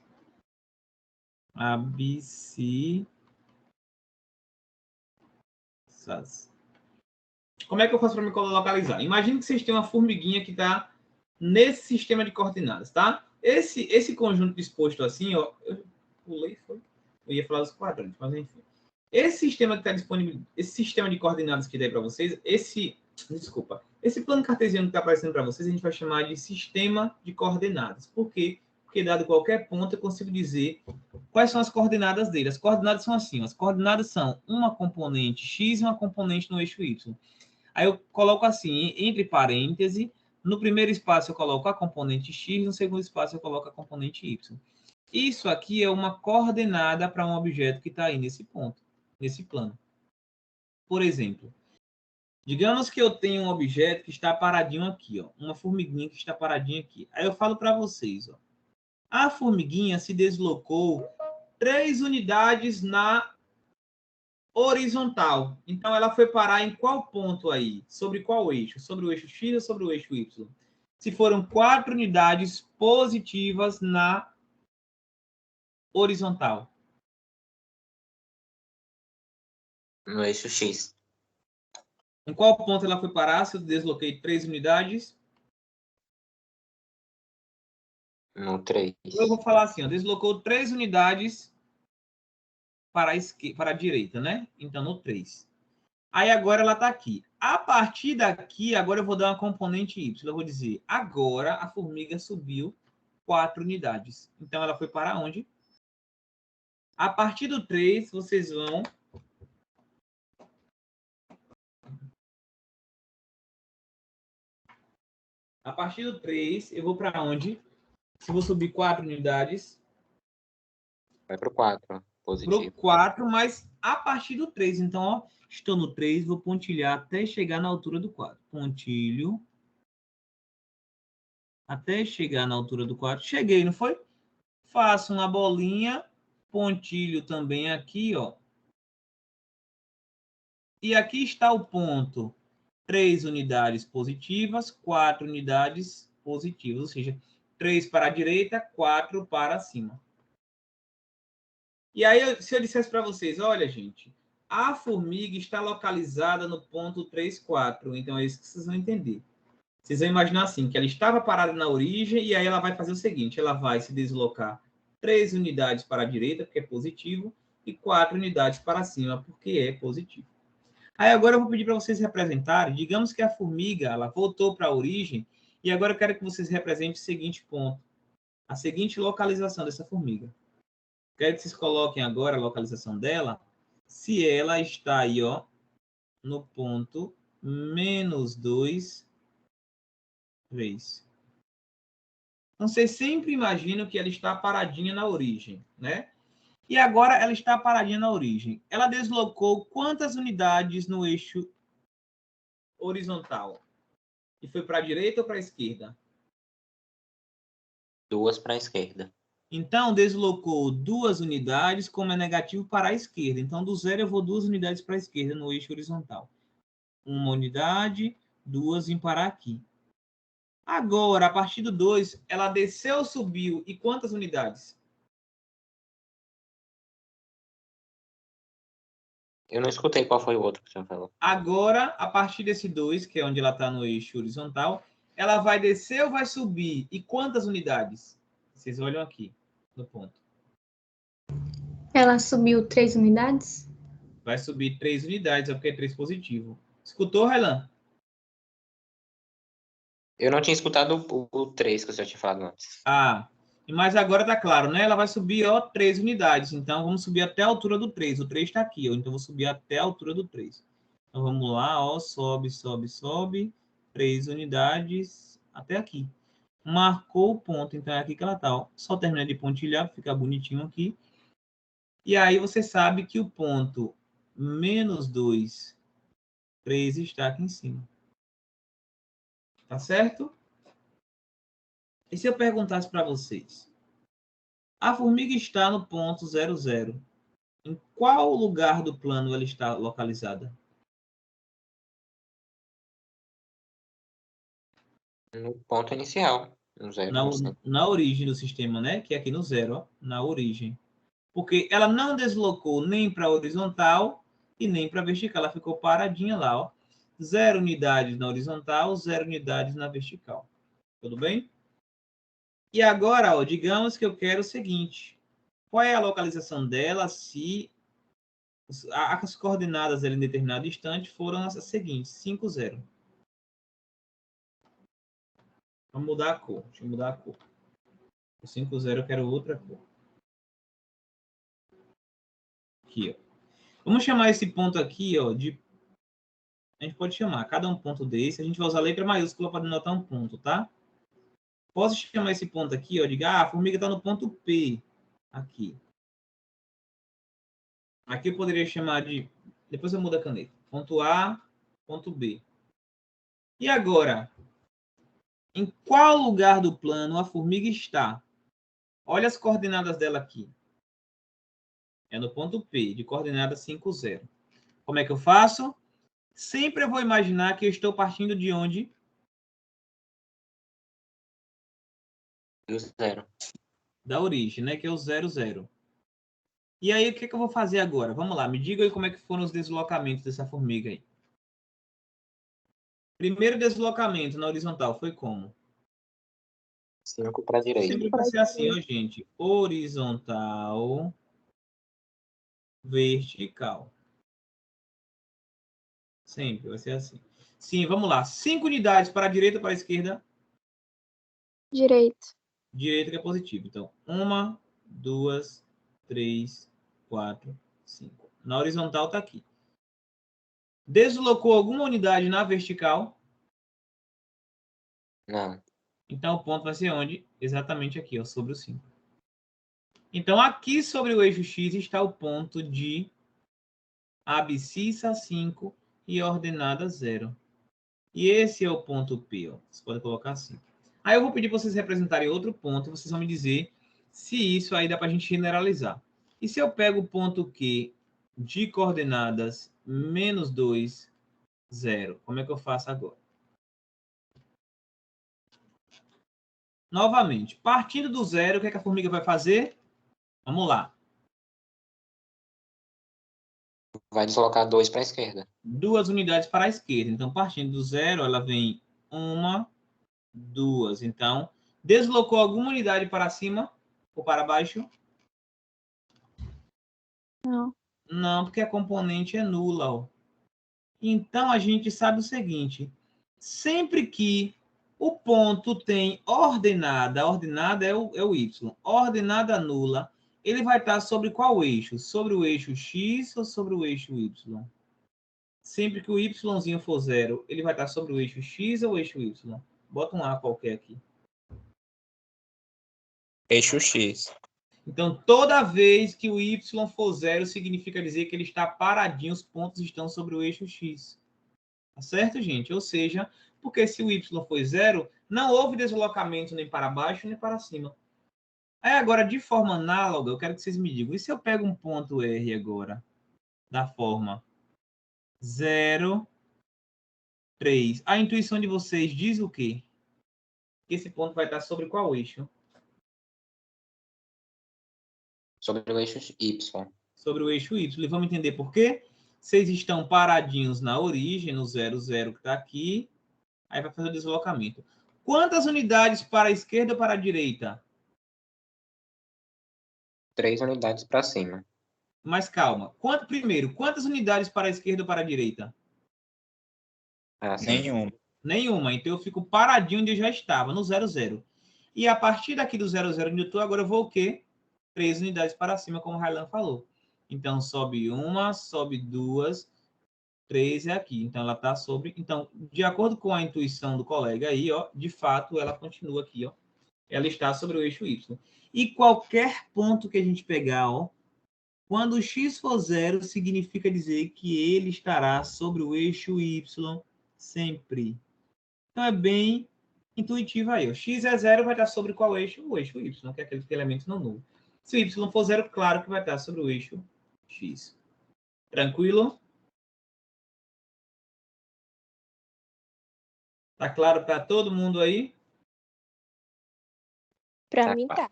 Como é que eu faço para me localizar? Imagine que vocês têm uma formiguinha que está nesse sistema de coordenadas, tá? Esse conjunto disposto assim, ó, eu pulei, foi? Eu ia falar dos quadrantes, mas enfim. Esse sistema que está disponível, esse sistema de coordenadas que dei para vocês, esse plano cartesiano que está aparecendo para vocês, a gente vai chamar de sistema de coordenadas. Por quê? Porque dado qualquer ponto, eu consigo dizer quais são as coordenadas dele. As coordenadas são assim, as coordenadas são uma componente x e uma componente no eixo y. Aí eu coloco assim, entre parênteses, no primeiro espaço eu coloco a componente x, no segundo espaço eu coloco a componente y. Isso aqui é uma coordenada para um objeto que está aí nesse ponto, nesse plano. Por exemplo, digamos que eu tenho um objeto que está paradinho aqui, ó, uma formiguinha que está paradinha aqui. Aí eu falo para vocês, ó, a formiguinha se deslocou 3 unidades na horizontal. Então, ela foi parar em qual ponto aí? Sobre qual eixo? Sobre o eixo X ou sobre o eixo Y? Se foram 4 unidades positivas na horizontal. No eixo X. Em qual ponto ela foi parar? Se eu desloquei 3 unidades? No 3. Eu vou falar assim, ó, deslocou 3 unidades para a direita, né? Então, no 3. Aí, agora ela está aqui. A partir daqui, agora eu vou dar uma componente Y. Eu vou dizer, agora a formiga subiu 4 unidades. Então, ela foi para onde? A partir do 3, vocês vão... A partir do 3, eu vou para onde? Se eu vou subir 4 unidades... Vai para o 4, positivo. Para o 4, mas a partir do 3. Então, ó, estou no 3, vou pontilhar até chegar na altura do 4. Pontilho. Até chegar na altura do 4. Cheguei, não foi? Faço uma bolinha, pontilho também aqui, ó. E aqui está o ponto. 3 unidades positivas, 4 unidades positivas. Ou seja, 3 para a direita, 4 para cima. E aí, se eu dissesse para vocês, olha, gente, A formiga está localizada no ponto 3, 4. Então, é isso que vocês vão entender. Vocês vão imaginar assim, que ela estava parada na origem e aí ela vai fazer o seguinte, ela vai se deslocar 3 unidades para a direita, porque é positivo, e 4 unidades para cima, porque é positivo. Aí agora eu vou pedir para vocês representarem, digamos que a formiga, ela voltou para a origem, e agora eu quero que vocês representem o seguinte ponto, a seguinte localização dessa formiga. Quero que vocês coloquem agora a localização dela, se ela está aí, ó, no ponto -2, 3. Então, vocês sempre imaginam que ela está paradinha na origem, né? E agora ela está paradinha na origem. Ela deslocou quantas unidades no eixo horizontal? E foi para a direita ou para a esquerda? 2 para a esquerda. Então, deslocou 2 unidades, como é negativo, para a esquerda. Então, do 0 eu vou 2 unidades para a esquerda no eixo horizontal. 1 unidade, 2 vim parar aqui. Agora, a partir do 2, ela desceu, subiu. E quantas unidades? Eu não escutei qual foi o outro que você falou. Agora, a partir desse 2, que é onde ela está no eixo horizontal, ela vai descer ou vai subir? E quantas unidades? Vocês olham aqui, no ponto. Ela subiu 3 unidades? Vai subir 3 unidades, é porque é 3 positivo. Escutou, Railan? Eu não tinha escutado o 3 que você tinha falado antes. Ah, mas agora tá claro, né? Ela vai subir, ó, 3 unidades. Então, vamos subir até a altura do 3. O 3 está aqui, ó. Então, vou subir até a altura do 3. Então, vamos lá, ó. Sobe, sobe, sobe. 3 unidades até aqui. Marcou o ponto, então é aqui que ela tá, ó. Só termina de pontilhar, fica bonitinho aqui. E aí, você sabe que o ponto -2, 3 está aqui em cima. Tá certo? E se eu perguntasse para vocês? A formiga está no ponto 0, 0. Em qual lugar do plano ela está localizada? No ponto inicial, no 0. Na origem do sistema, né? Que é aqui no 0, ó, na origem. Porque ela não deslocou nem para a horizontal e nem para a vertical. Ela ficou paradinha lá, ó. 0 unidades na horizontal, 0 unidades na vertical. Tudo bem? E agora, ó, digamos que eu quero o seguinte. Qual é a localização dela se as coordenadas dela em determinado instante foram as seguintes, 5, 0. Vamos mudar a cor. Deixa eu mudar a cor. O 5, 0 eu quero outra cor. Aqui, ó. Vamos chamar esse ponto aqui, ó, de... A gente pode chamar cada um ponto desse. A gente vai usar a letra maiúscula para denotar um ponto, tá? Posso chamar esse ponto aqui, ó, de... Ah, a formiga está no ponto P. Aqui. Aqui eu poderia chamar de... Depois eu mudo a caneta. Ponto A, ponto B. E agora? Em qual lugar do plano a formiga está? Olha as coordenadas dela aqui. É no ponto P, de coordenada 5, 0. Como é que eu faço? Sempre eu vou imaginar que eu estou partindo de onde? Do 0. Da origem, né? Que é o 0, 0. E aí, o que, que eu vou fazer agora? Vamos lá, me diga aí como é que foram os deslocamentos dessa formiga aí. Primeiro deslocamento na horizontal foi como? 5 para a direita. Sempre vai ser assim, ó, gente. Horizontal, vertical. Sempre vai ser assim. Sim, vamos lá. 5 unidades para a direita ou para a esquerda? Direita. Direita que é positivo. Então, 1, 2, 3, 4, 5. Na horizontal está aqui. Deslocou alguma unidade na vertical? Não. Então, o ponto vai ser onde? Exatamente aqui, ó, sobre o 5. Então, aqui sobre o eixo X está o ponto de abscissa 5 e ordenada 0. E esse é o ponto P, ó. Você pode colocar assim. Aí eu vou pedir para vocês representarem outro ponto e vocês vão me dizer se isso aí dá para a gente generalizar. E se eu pego o ponto Q de coordenadas -2, 0, como é que eu faço agora? Novamente, partindo do 0, o que é que a formiga vai fazer? Vamos lá. vai deslocar 2 para a esquerda. 2 unidades para a esquerda. Então, partindo do 0, ela vem 1, 2. Então, deslocou alguma unidade para cima ou para baixo? Não. Não, porque a componente é nula. Ó. Então, a gente sabe o seguinte. Sempre que o ponto tem ordenada, ordenada é o y, ordenada nula, ele vai estar sobre qual eixo? Sobre o eixo x ou sobre o eixo y? Sempre que o yzinho for 0, ele vai estar sobre o eixo x ou o eixo y? Bota um A qualquer aqui. Eixo X. Então, toda vez que o y for 0, significa dizer que ele está paradinho, os pontos estão sobre o eixo x. Tá certo, gente? Ou seja, porque se o y foi 0, não houve deslocamento nem para baixo nem para cima. Aí agora, de forma análoga, eu quero que vocês me digam, e se eu pego um ponto R agora, da forma 0, 3, a intuição de vocês diz o quê? Que esse ponto vai estar sobre qual eixo? Sobre o eixo Y. Sobre o eixo Y. E vamos entender por quê? Vocês estão paradinhos na origem, no 0, 0 que está aqui. Aí vai fazer o deslocamento. Quantas unidades para a esquerda ou para a direita? 3 unidades para cima. Mas calma. Primeiro, quantas unidades para a esquerda ou para a direita? Nenhuma. Nenhuma. Então eu fico paradinho onde eu já estava, no 0, 0. E a partir daqui do 0, 0 onde eu estou, agora eu vou o quê? 3 unidades para cima, como o Raylan falou. Então, sobe 1, sobe 2, 3 é aqui. Então, ela está sobre... Então, de acordo com a intuição do colega aí, ó, de fato, ela continua aqui, ó. Ela está sobre o eixo Y. E qualquer ponto que a gente pegar, ó, quando o x for 0, significa dizer que ele estará sobre o eixo Y sempre. Então, é bem intuitivo aí. O x é 0, vai estar sobre qual eixo? O eixo Y, que é aquele elemento não nulo. Se o Y for 0, claro que vai estar sobre o eixo X. Tranquilo? Tá claro para todo mundo aí? Para mim tá.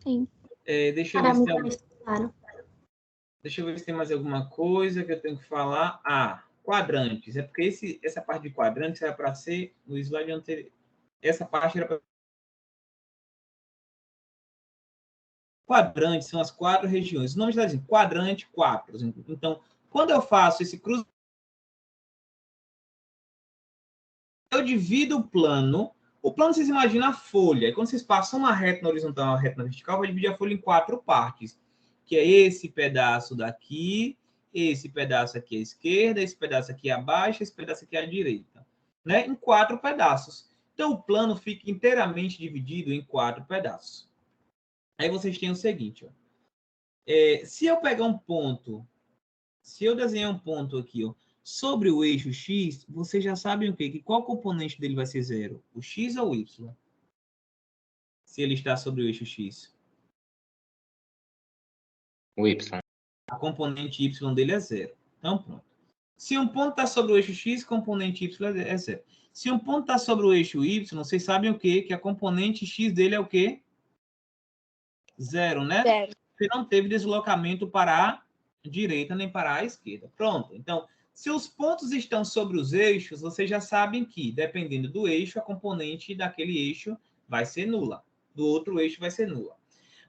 Sim. Deixa eu ver se tem mais alguma coisa que eu tenho que falar. Ah, quadrantes. É porque essa parte de quadrantes era para ser no slide anterior. Essa parte era para... Quadrantes são as 4 regiões. O nome está dizendo quadrante 4. Então, quando eu faço esse cruzamento, eu divido o plano. O plano, vocês imaginam a folha. E quando vocês passam uma reta na horizontal e uma reta na vertical, vai dividir a folha em 4 partes. Que é esse pedaço daqui, esse pedaço aqui à esquerda, esse pedaço aqui abaixo, esse pedaço aqui à direita. Né? Em 4 pedaços. Então, o plano fica inteiramente dividido em 4 pedaços. Aí vocês têm o seguinte. Ó. Se eu pegar um ponto, se eu desenhar um ponto aqui, ó, sobre o eixo X, vocês já sabem o quê? Que qual componente dele vai ser 0? O X ou o Y? Se ele está sobre o eixo X. O Y. A componente Y dele é 0. Então, pronto. Se um ponto está sobre o eixo X, componente Y é 0. Se um ponto está sobre o eixo Y, vocês sabem o quê? Que a componente X dele é o quê? 0, né? 0. Porque não teve deslocamento para a direita nem para a esquerda. Pronto. Então, se os pontos estão sobre os eixos, vocês já sabem que, dependendo do eixo, a componente daquele eixo vai ser nula. Do outro eixo vai ser nula.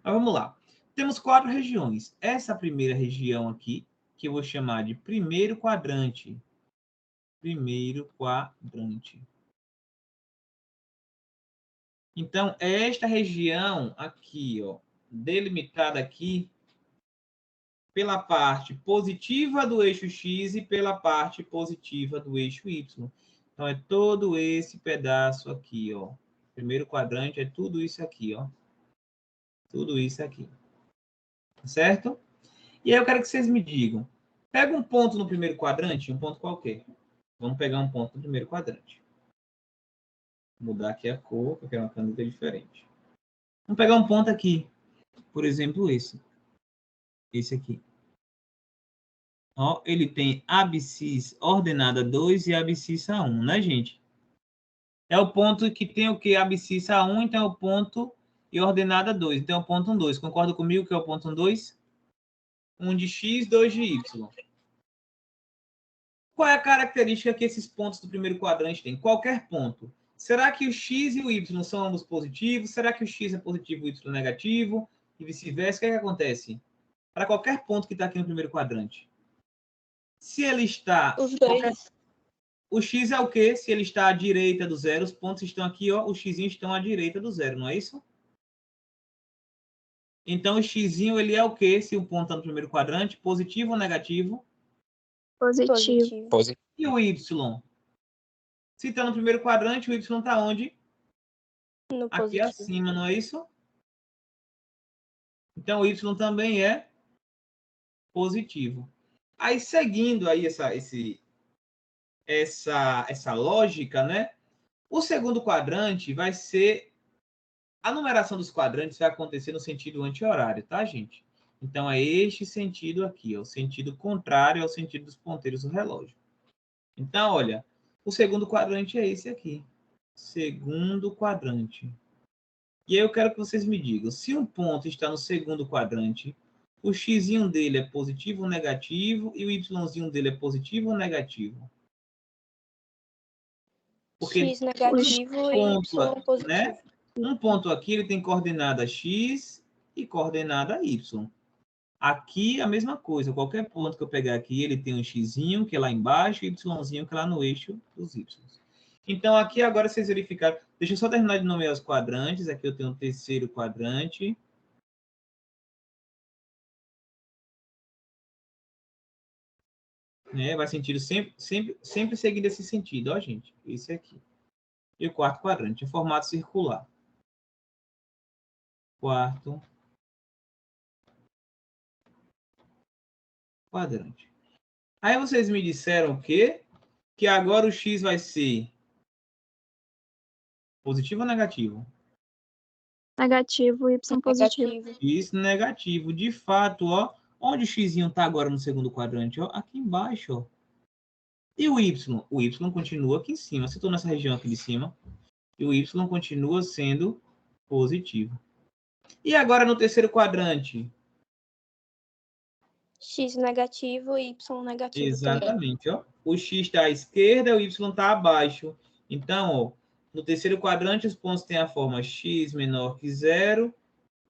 Mas vamos lá. Temos 4 regiões. Essa primeira região aqui, que eu vou chamar de primeiro quadrante. Primeiro quadrante. Então, é esta região aqui, ó, delimitada aqui pela parte positiva do eixo X e pela parte positiva do eixo Y. Então, é todo esse pedaço aqui, ó. Primeiro quadrante é tudo isso aqui, ó. Tudo isso aqui. Certo? E aí eu quero que vocês me digam. Pega um ponto no primeiro quadrante, um ponto qualquer. Vamos pegar um ponto no primeiro quadrante. Vou mudar aqui a cor, porque é uma caneta diferente. Vamos pegar um ponto aqui. Por exemplo, esse. Esse aqui. Ó, ele tem abscissa ordenada 2 e abscissa 1, né, gente? É o ponto que tem o quê? Abscissa 1, então é o ponto e ordenada 2. Então é o ponto 1, 2. Concorda comigo que é o ponto 1, 2? Um de x, 2 de y. Qual é a característica que esses pontos do primeiro quadrante têm? Qualquer ponto. Será que o x e o y são ambos positivos? Será que o x é positivo e o y é negativo? E vice-versa. O que é que acontece? Para qualquer ponto que está aqui no primeiro quadrante. Se ele está... Os dois. O x é o quê? Se ele está à direita do zero, os pontos estão aqui, ó, os x estão à direita do zero, não é isso? Então, o x ele é o quê? Se o ponto está no primeiro quadrante, positivo ou negativo? Positivo. E o y? Se está no primeiro quadrante, o y está onde? No Aqui positivo. acima, não é isso? Então, o y também é positivo. Aí, seguindo aí essa lógica, né? O segundo quadrante vai ser... A numeração dos quadrantes vai acontecer no sentido anti-horário, tá, gente? Então, é este sentido aqui, ó, o sentido contrário ao sentido dos ponteiros do relógio. Então, olha, o segundo quadrante é esse aqui. Segundo quadrante. E aí eu quero que vocês me digam, se um ponto está no segundo quadrante, o x dele é positivo ou negativo e o y dele é positivo ou negativo? Porque X negativo e Y positivo. né? Um ponto aqui ele tem coordenada x e coordenada y. Aqui a mesma coisa, qualquer ponto que eu pegar aqui, ele tem um x que é lá embaixo e y que é lá no eixo dos y. Então aqui agora vocês verificaram, deixa eu só terminar de nomear os quadrantes, aqui eu tenho um terceiro quadrante. Né? Vai sentido sempre seguindo esse sentido, ó, gente. Esse aqui. E o quarto quadrante, em formato circular. Quarto quadrante. Aí vocês me disseram o quê? Que agora o x vai ser positivo ou negativo? Negativo, Y positivo. X negativo. De fato, ó. Onde o x está agora no segundo quadrante? Ó, aqui embaixo, ó. E o y? O y continua aqui em cima. Se eu estou nessa região aqui de cima, e o y continua sendo positivo. E agora no terceiro quadrante? X negativo e Y negativo. Exatamente, ó. O x está à esquerda, o y está abaixo. Então, ó, no terceiro quadrante, os pontos têm a forma x menor que zero,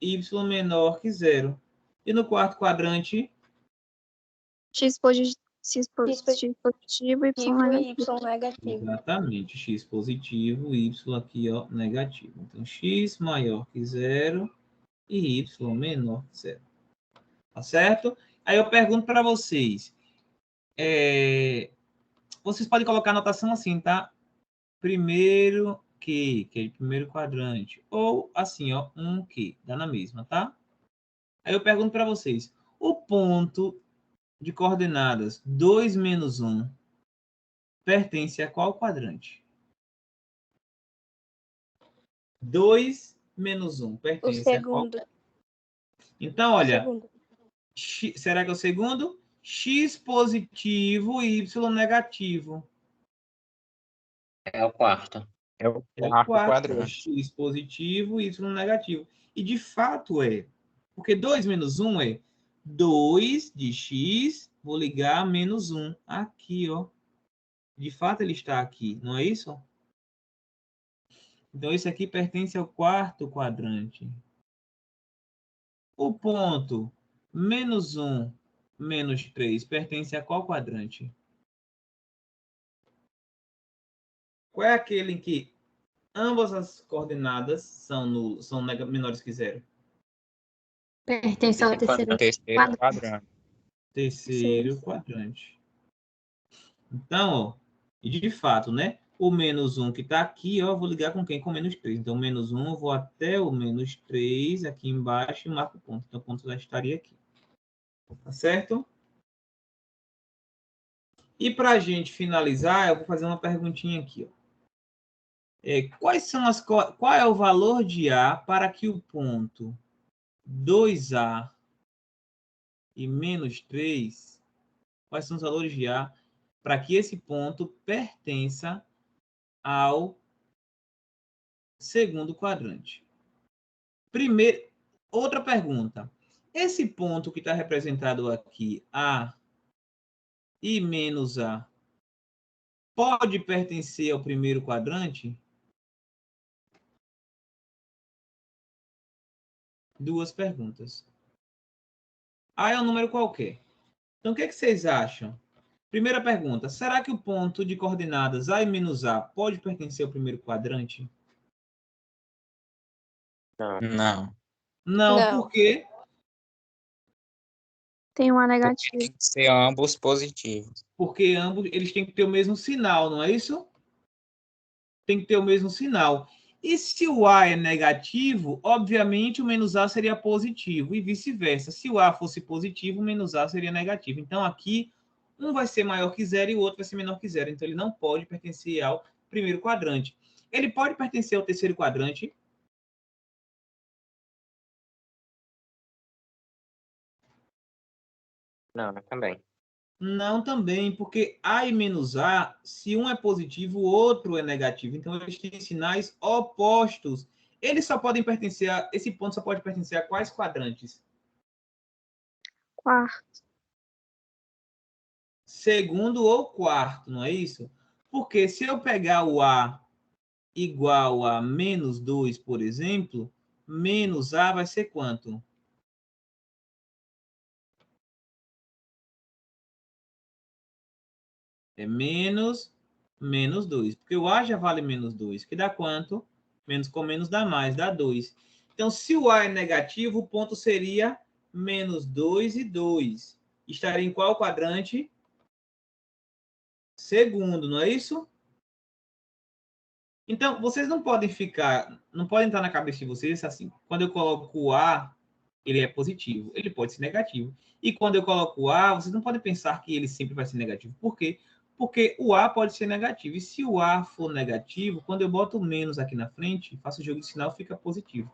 y menor que zero. E no quarto quadrante? X positivo e Y negativo. Exatamente, x positivo, y aqui, ó, negativo. Então, x maior que zero e y menor que zero. Tá certo? Aí eu pergunto para vocês. Vocês podem colocar a anotação assim, tá? Primeiro que é o primeiro quadrante. Ou assim, ó, que, dá na mesma, tá? Aí eu pergunto para vocês. O ponto de coordenadas 2 menos 1 pertence a qual quadrante? 2 menos 1 pertence a qual? Então, olha, será que é o segundo? X positivo e Y negativo. É o quarto. É o quarto quadrante. X positivo e Y negativo. E de fato é. Porque 2 menos 1 é 2 de X, vou ligar menos 1. Aqui, ó. De fato ele está aqui, não é isso? Então esse aqui pertence ao quarto quadrante. O ponto menos 1 menos 3 pertence a qual quadrante? Qual é aquele em que ambas as coordenadas são menores que zero? Pertence ao terceiro quadrante. Terceiro quadrante. Então, ó, e de fato, né? O menos 1 que está aqui, ó, eu vou ligar com quem? Com menos 3. Então, menos 1, eu vou até o menos 3 aqui embaixo e marco o ponto. Então, o ponto já estaria aqui. Tá certo? E para a gente finalizar, eu vou fazer uma perguntinha aqui, ó. Qual é o valor de A para que o ponto 2A e menos 3, quais são os valores de A para que esse ponto pertença ao segundo quadrante? Primeiro, outra pergunta. esse ponto que está representado aqui, A e menos A, pode pertencer ao primeiro quadrante? Duas perguntas. A é um número qualquer. Então, o que vocês acham? Primeira pergunta, será que o ponto de coordenadas A e menos A pode pertencer ao primeiro quadrante? Não. Não, por quê? Tem uma Porque negativa. tem que ser ambos positivos. Porque ambos eles têm que ter o mesmo sinal, não é isso? Tem que ter o mesmo sinal. E se o A é negativo, obviamente o menos A seria positivo, e vice-versa. Se o A fosse positivo, o menos A seria negativo. Então, aqui, um vai ser maior que zero e o outro vai ser menor que zero. Então, ele não pode pertencer ao primeiro quadrante. Ele pode pertencer ao terceiro quadrante? Não, também. Não, também, porque A e menos A, se um é positivo, o outro é negativo. Então, eles têm sinais opostos. Eles só podem pertencer a... Esse ponto só pode pertencer a quais quadrantes? Quarto. Segundo ou quarto, não é isso? Porque se eu pegar o A igual a menos 2, por exemplo, menos A vai ser quanto? É menos 2. Porque o A já vale menos 2, que dá quanto? Menos com menos dá mais, dá 2. Então, se o A é negativo, o ponto seria menos 2 e 2. Estaria em qual quadrante? Segundo, não é isso? Então, vocês não podem estar na cabeça de vocês assim, quando eu coloco o A, ele é positivo, ele pode ser negativo. E quando eu coloco o A, vocês não podem pensar que ele sempre vai ser negativo. Por quê? Porque o A pode ser negativo. E se o A for negativo, quando eu boto o menos aqui na frente, faço o jogo de sinal, fica positivo.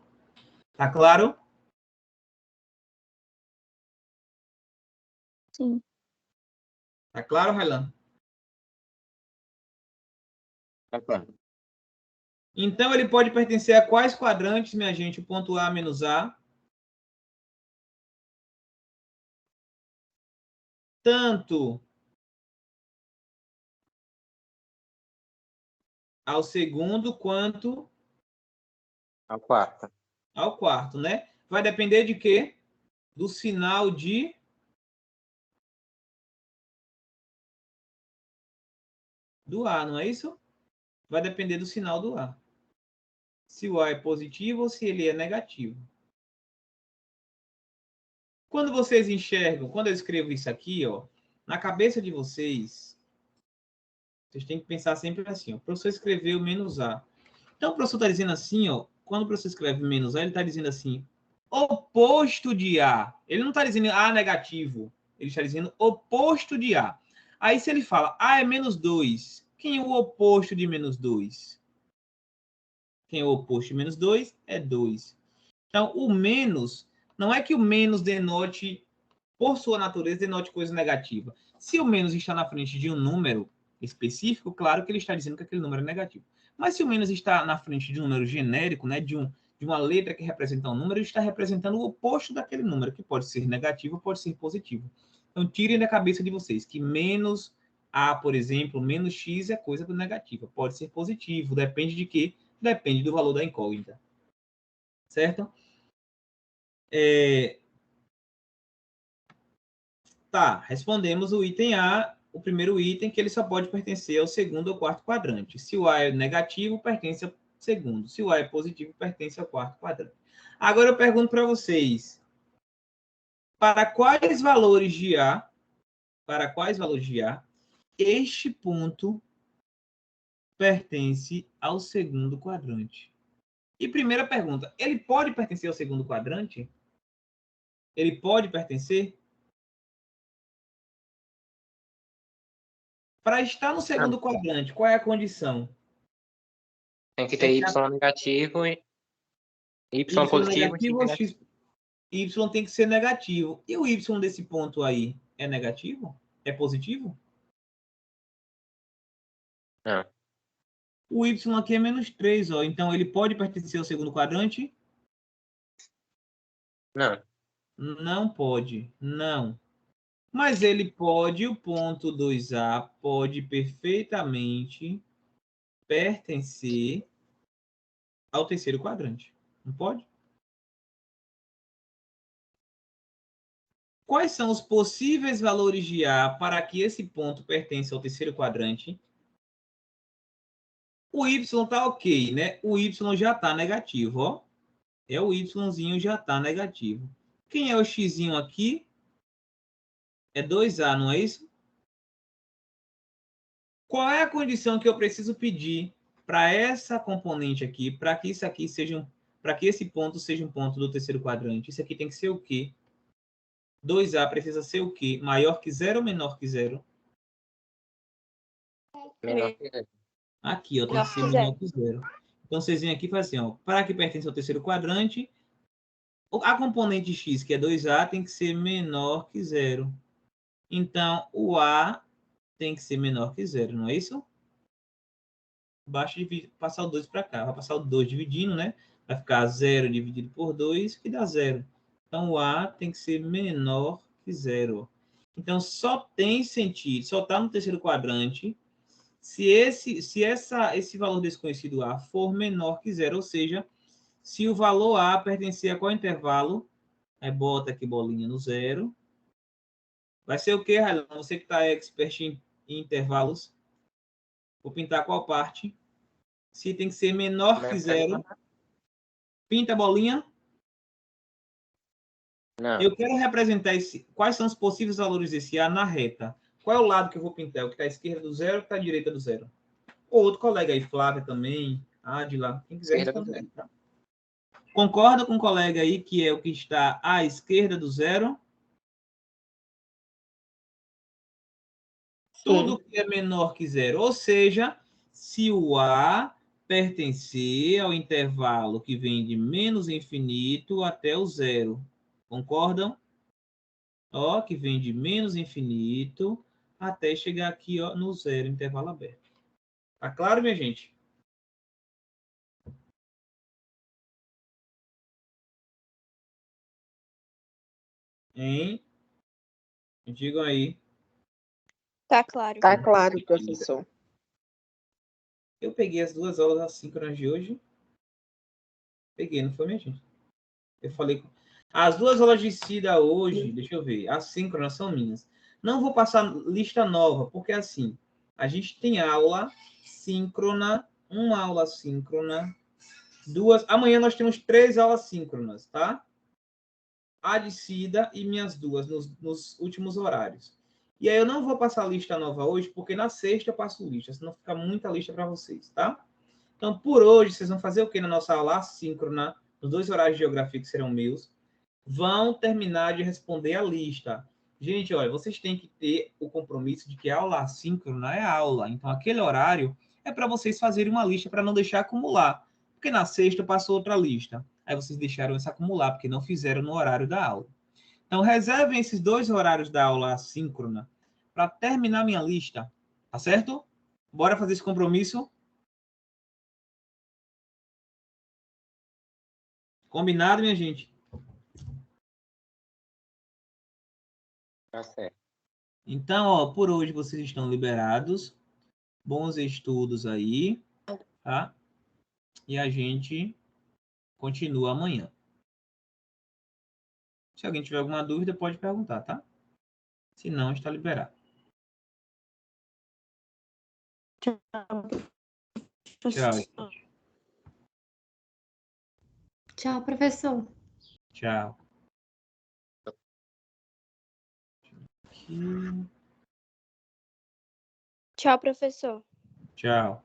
Tá claro? Sim. Tá claro, Railan? Tá claro. Então, ele pode pertencer a quais quadrantes, minha gente? O ponto A menos A. Tanto ao segundo quanto Ao quarto. ao quarto, né? Vai depender de quê? Do sinal do A, não é isso? Vai depender do sinal do A. Se o A é positivo ou se ele é negativo. Quando vocês enxergam, quando eu escrevo isso aqui, ó, na cabeça de vocês, vocês têm que pensar sempre assim, ó, o professor escreveu menos A. Então, o professor está dizendo assim, ó, quando o professor escreve menos A, ele está dizendo assim, oposto de A. Ele não está dizendo A negativo, ele está dizendo oposto de A. Aí, se ele fala A é menos 2, quem é o oposto de menos 2? Quem é o oposto de menos 2 é 2. Então, o menos, não é que o menos denote, por sua natureza, denote coisa negativa. Se o menos está na frente de um número específico, claro que ele está dizendo que aquele número é negativo. Mas se o menos está na frente de um número genérico, né, de uma letra que representa um número, ele está representando o oposto daquele número, que pode ser negativo ou pode ser positivo. Então, tirem da cabeça de vocês que menos A, por exemplo, menos X é coisa negativa. Pode ser positivo, depende de quê? Depende do valor da incógnita. Certo? Tá, respondemos o item A, o primeiro item, que ele só pode pertencer ao segundo ou quarto quadrante. Se o A é negativo, pertence ao segundo. Se o A é positivo, pertence ao quarto quadrante. Agora eu pergunto para vocês, para quais valores de A, este ponto pertence ao segundo quadrante? E primeira pergunta, ele pode pertencer ao segundo quadrante? Ele pode pertencer? Para estar no segundo quadrante, qual é a condição? Tem que ter Y negativo e Y positivo e negativo. Y tem que ser negativo. E o Y desse ponto aí é negativo? É positivo? Não. O Y aqui é menos 3, ó. Então ele pode pertencer ao segundo quadrante? Não. Não pode, não. Mas ele pode, o ponto 2A pode perfeitamente pertencer ao terceiro quadrante. Não pode? Quais são os possíveis valores de A para que esse ponto pertença ao terceiro quadrante? O Y está ok, né? O Y já está negativo, ó. É o Yzinho já está negativo. Quem é o Xzinho aqui? É 2A, não é isso? Qual é a condição que eu preciso pedir para essa componente aqui, para que isso aqui seja para que esse ponto seja um ponto do terceiro quadrante? Isso aqui tem que ser o quê? 2A precisa ser o quê? Maior que 0 ou menor que 0? Menor que 0. Aqui, ó, tem que ser menor que 0. Então, vocês vêm aqui e fazem assim, ó, para que pertence ao terceiro quadrante, a componente x, que é 2A, tem que ser menor que 0. Então, o A tem que ser menor que 0, não é isso? Basta passar o 2 para cá. Vai passar o 2 dividindo, né? Vai ficar 0 dividido por 2, que dá 0. Então, o A tem que ser menor que 0. Então, só tem sentido, só está no terceiro quadrante, se esse valor desconhecido A for menor que 0, ou seja, se o valor A pertencer a qual intervalo, aí bota aqui bolinha no 0. Vai ser o quê, Railan? Você que está expert em intervalos. Vou pintar qual parte? Se tem que ser menor que 0. Pinta a bolinha. Não. Eu quero representar quais são os possíveis valores desse A na reta. Qual é o lado que eu vou pintar? O que está à esquerda do 0 ou o que está à direita do 0? Ou outro colega aí, Flávia também, Adila, quem quiser responder. Tá? Concorda com o colega aí que é o que está à esquerda do 0? Tudo que é menor que 0. Ou seja, se o A pertencer ao intervalo que vem de menos infinito até o 0. Concordam? Ó, que vem de menos infinito até chegar aqui, ó, no 0, intervalo aberto. Tá claro, minha gente? Hein? Digam aí. Tá claro. Tá claro, professor. Eu peguei as 2 aulas assíncronas de hoje. Peguei, não foi, minha gente? Eu falei. As 2 aulas de SIDA hoje, deixa eu ver, assíncronas são minhas. Não vou passar lista nova, porque assim, a gente tem aula síncrona, uma aula síncrona, 2. Amanhã nós temos 3 aulas síncronas, tá? A de SIDA e minhas 2 nos últimos horários. E aí eu não vou passar lista nova hoje, porque na sexta eu passo lista, senão fica muita lista para vocês, tá? Então, por hoje, vocês vão fazer o que na nossa aula assíncrona, nos 2 horários de geografia que serão meus? Vão terminar de responder a lista. Gente, olha, vocês têm que ter o compromisso de que a aula assíncrona é aula. Então, aquele horário é para vocês fazerem uma lista para não deixar acumular. Porque na sexta passou outra lista. Aí vocês deixaram essa acumular, porque não fizeram no horário da aula. Então, reservem esses 2 horários da aula assíncrona para terminar minha lista. Tá certo? Bora fazer esse compromisso? Combinado, minha gente? Tá certo. Então, ó, por hoje vocês estão liberados. Bons estudos aí, tá? E a gente continua amanhã. Se alguém tiver alguma dúvida, pode perguntar, tá? Se não, está liberado. Tchau. Tchau, professor. Tchau. Aqui. Tchau, professor. Tchau.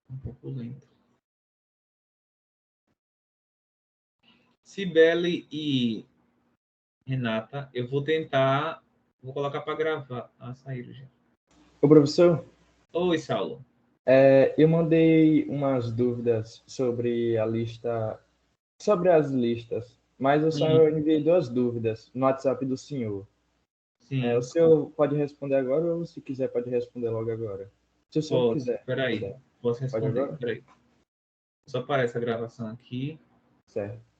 Um pouco lento. Cibele e Renata, eu vou tentar... Vou colocar para gravar. Ah, saíram já. Ô, professor. Oi, Saulo. Eu mandei umas dúvidas sobre a lista, sobre as listas, mas eu só enviei 2 dúvidas no WhatsApp do senhor. Sim. O senhor pode responder agora ou, se quiser, pode responder logo agora? Se o senhor quiser. Peraí. Posso responder? Pode agora? Peraí. Só aparece a gravação aqui. Certo.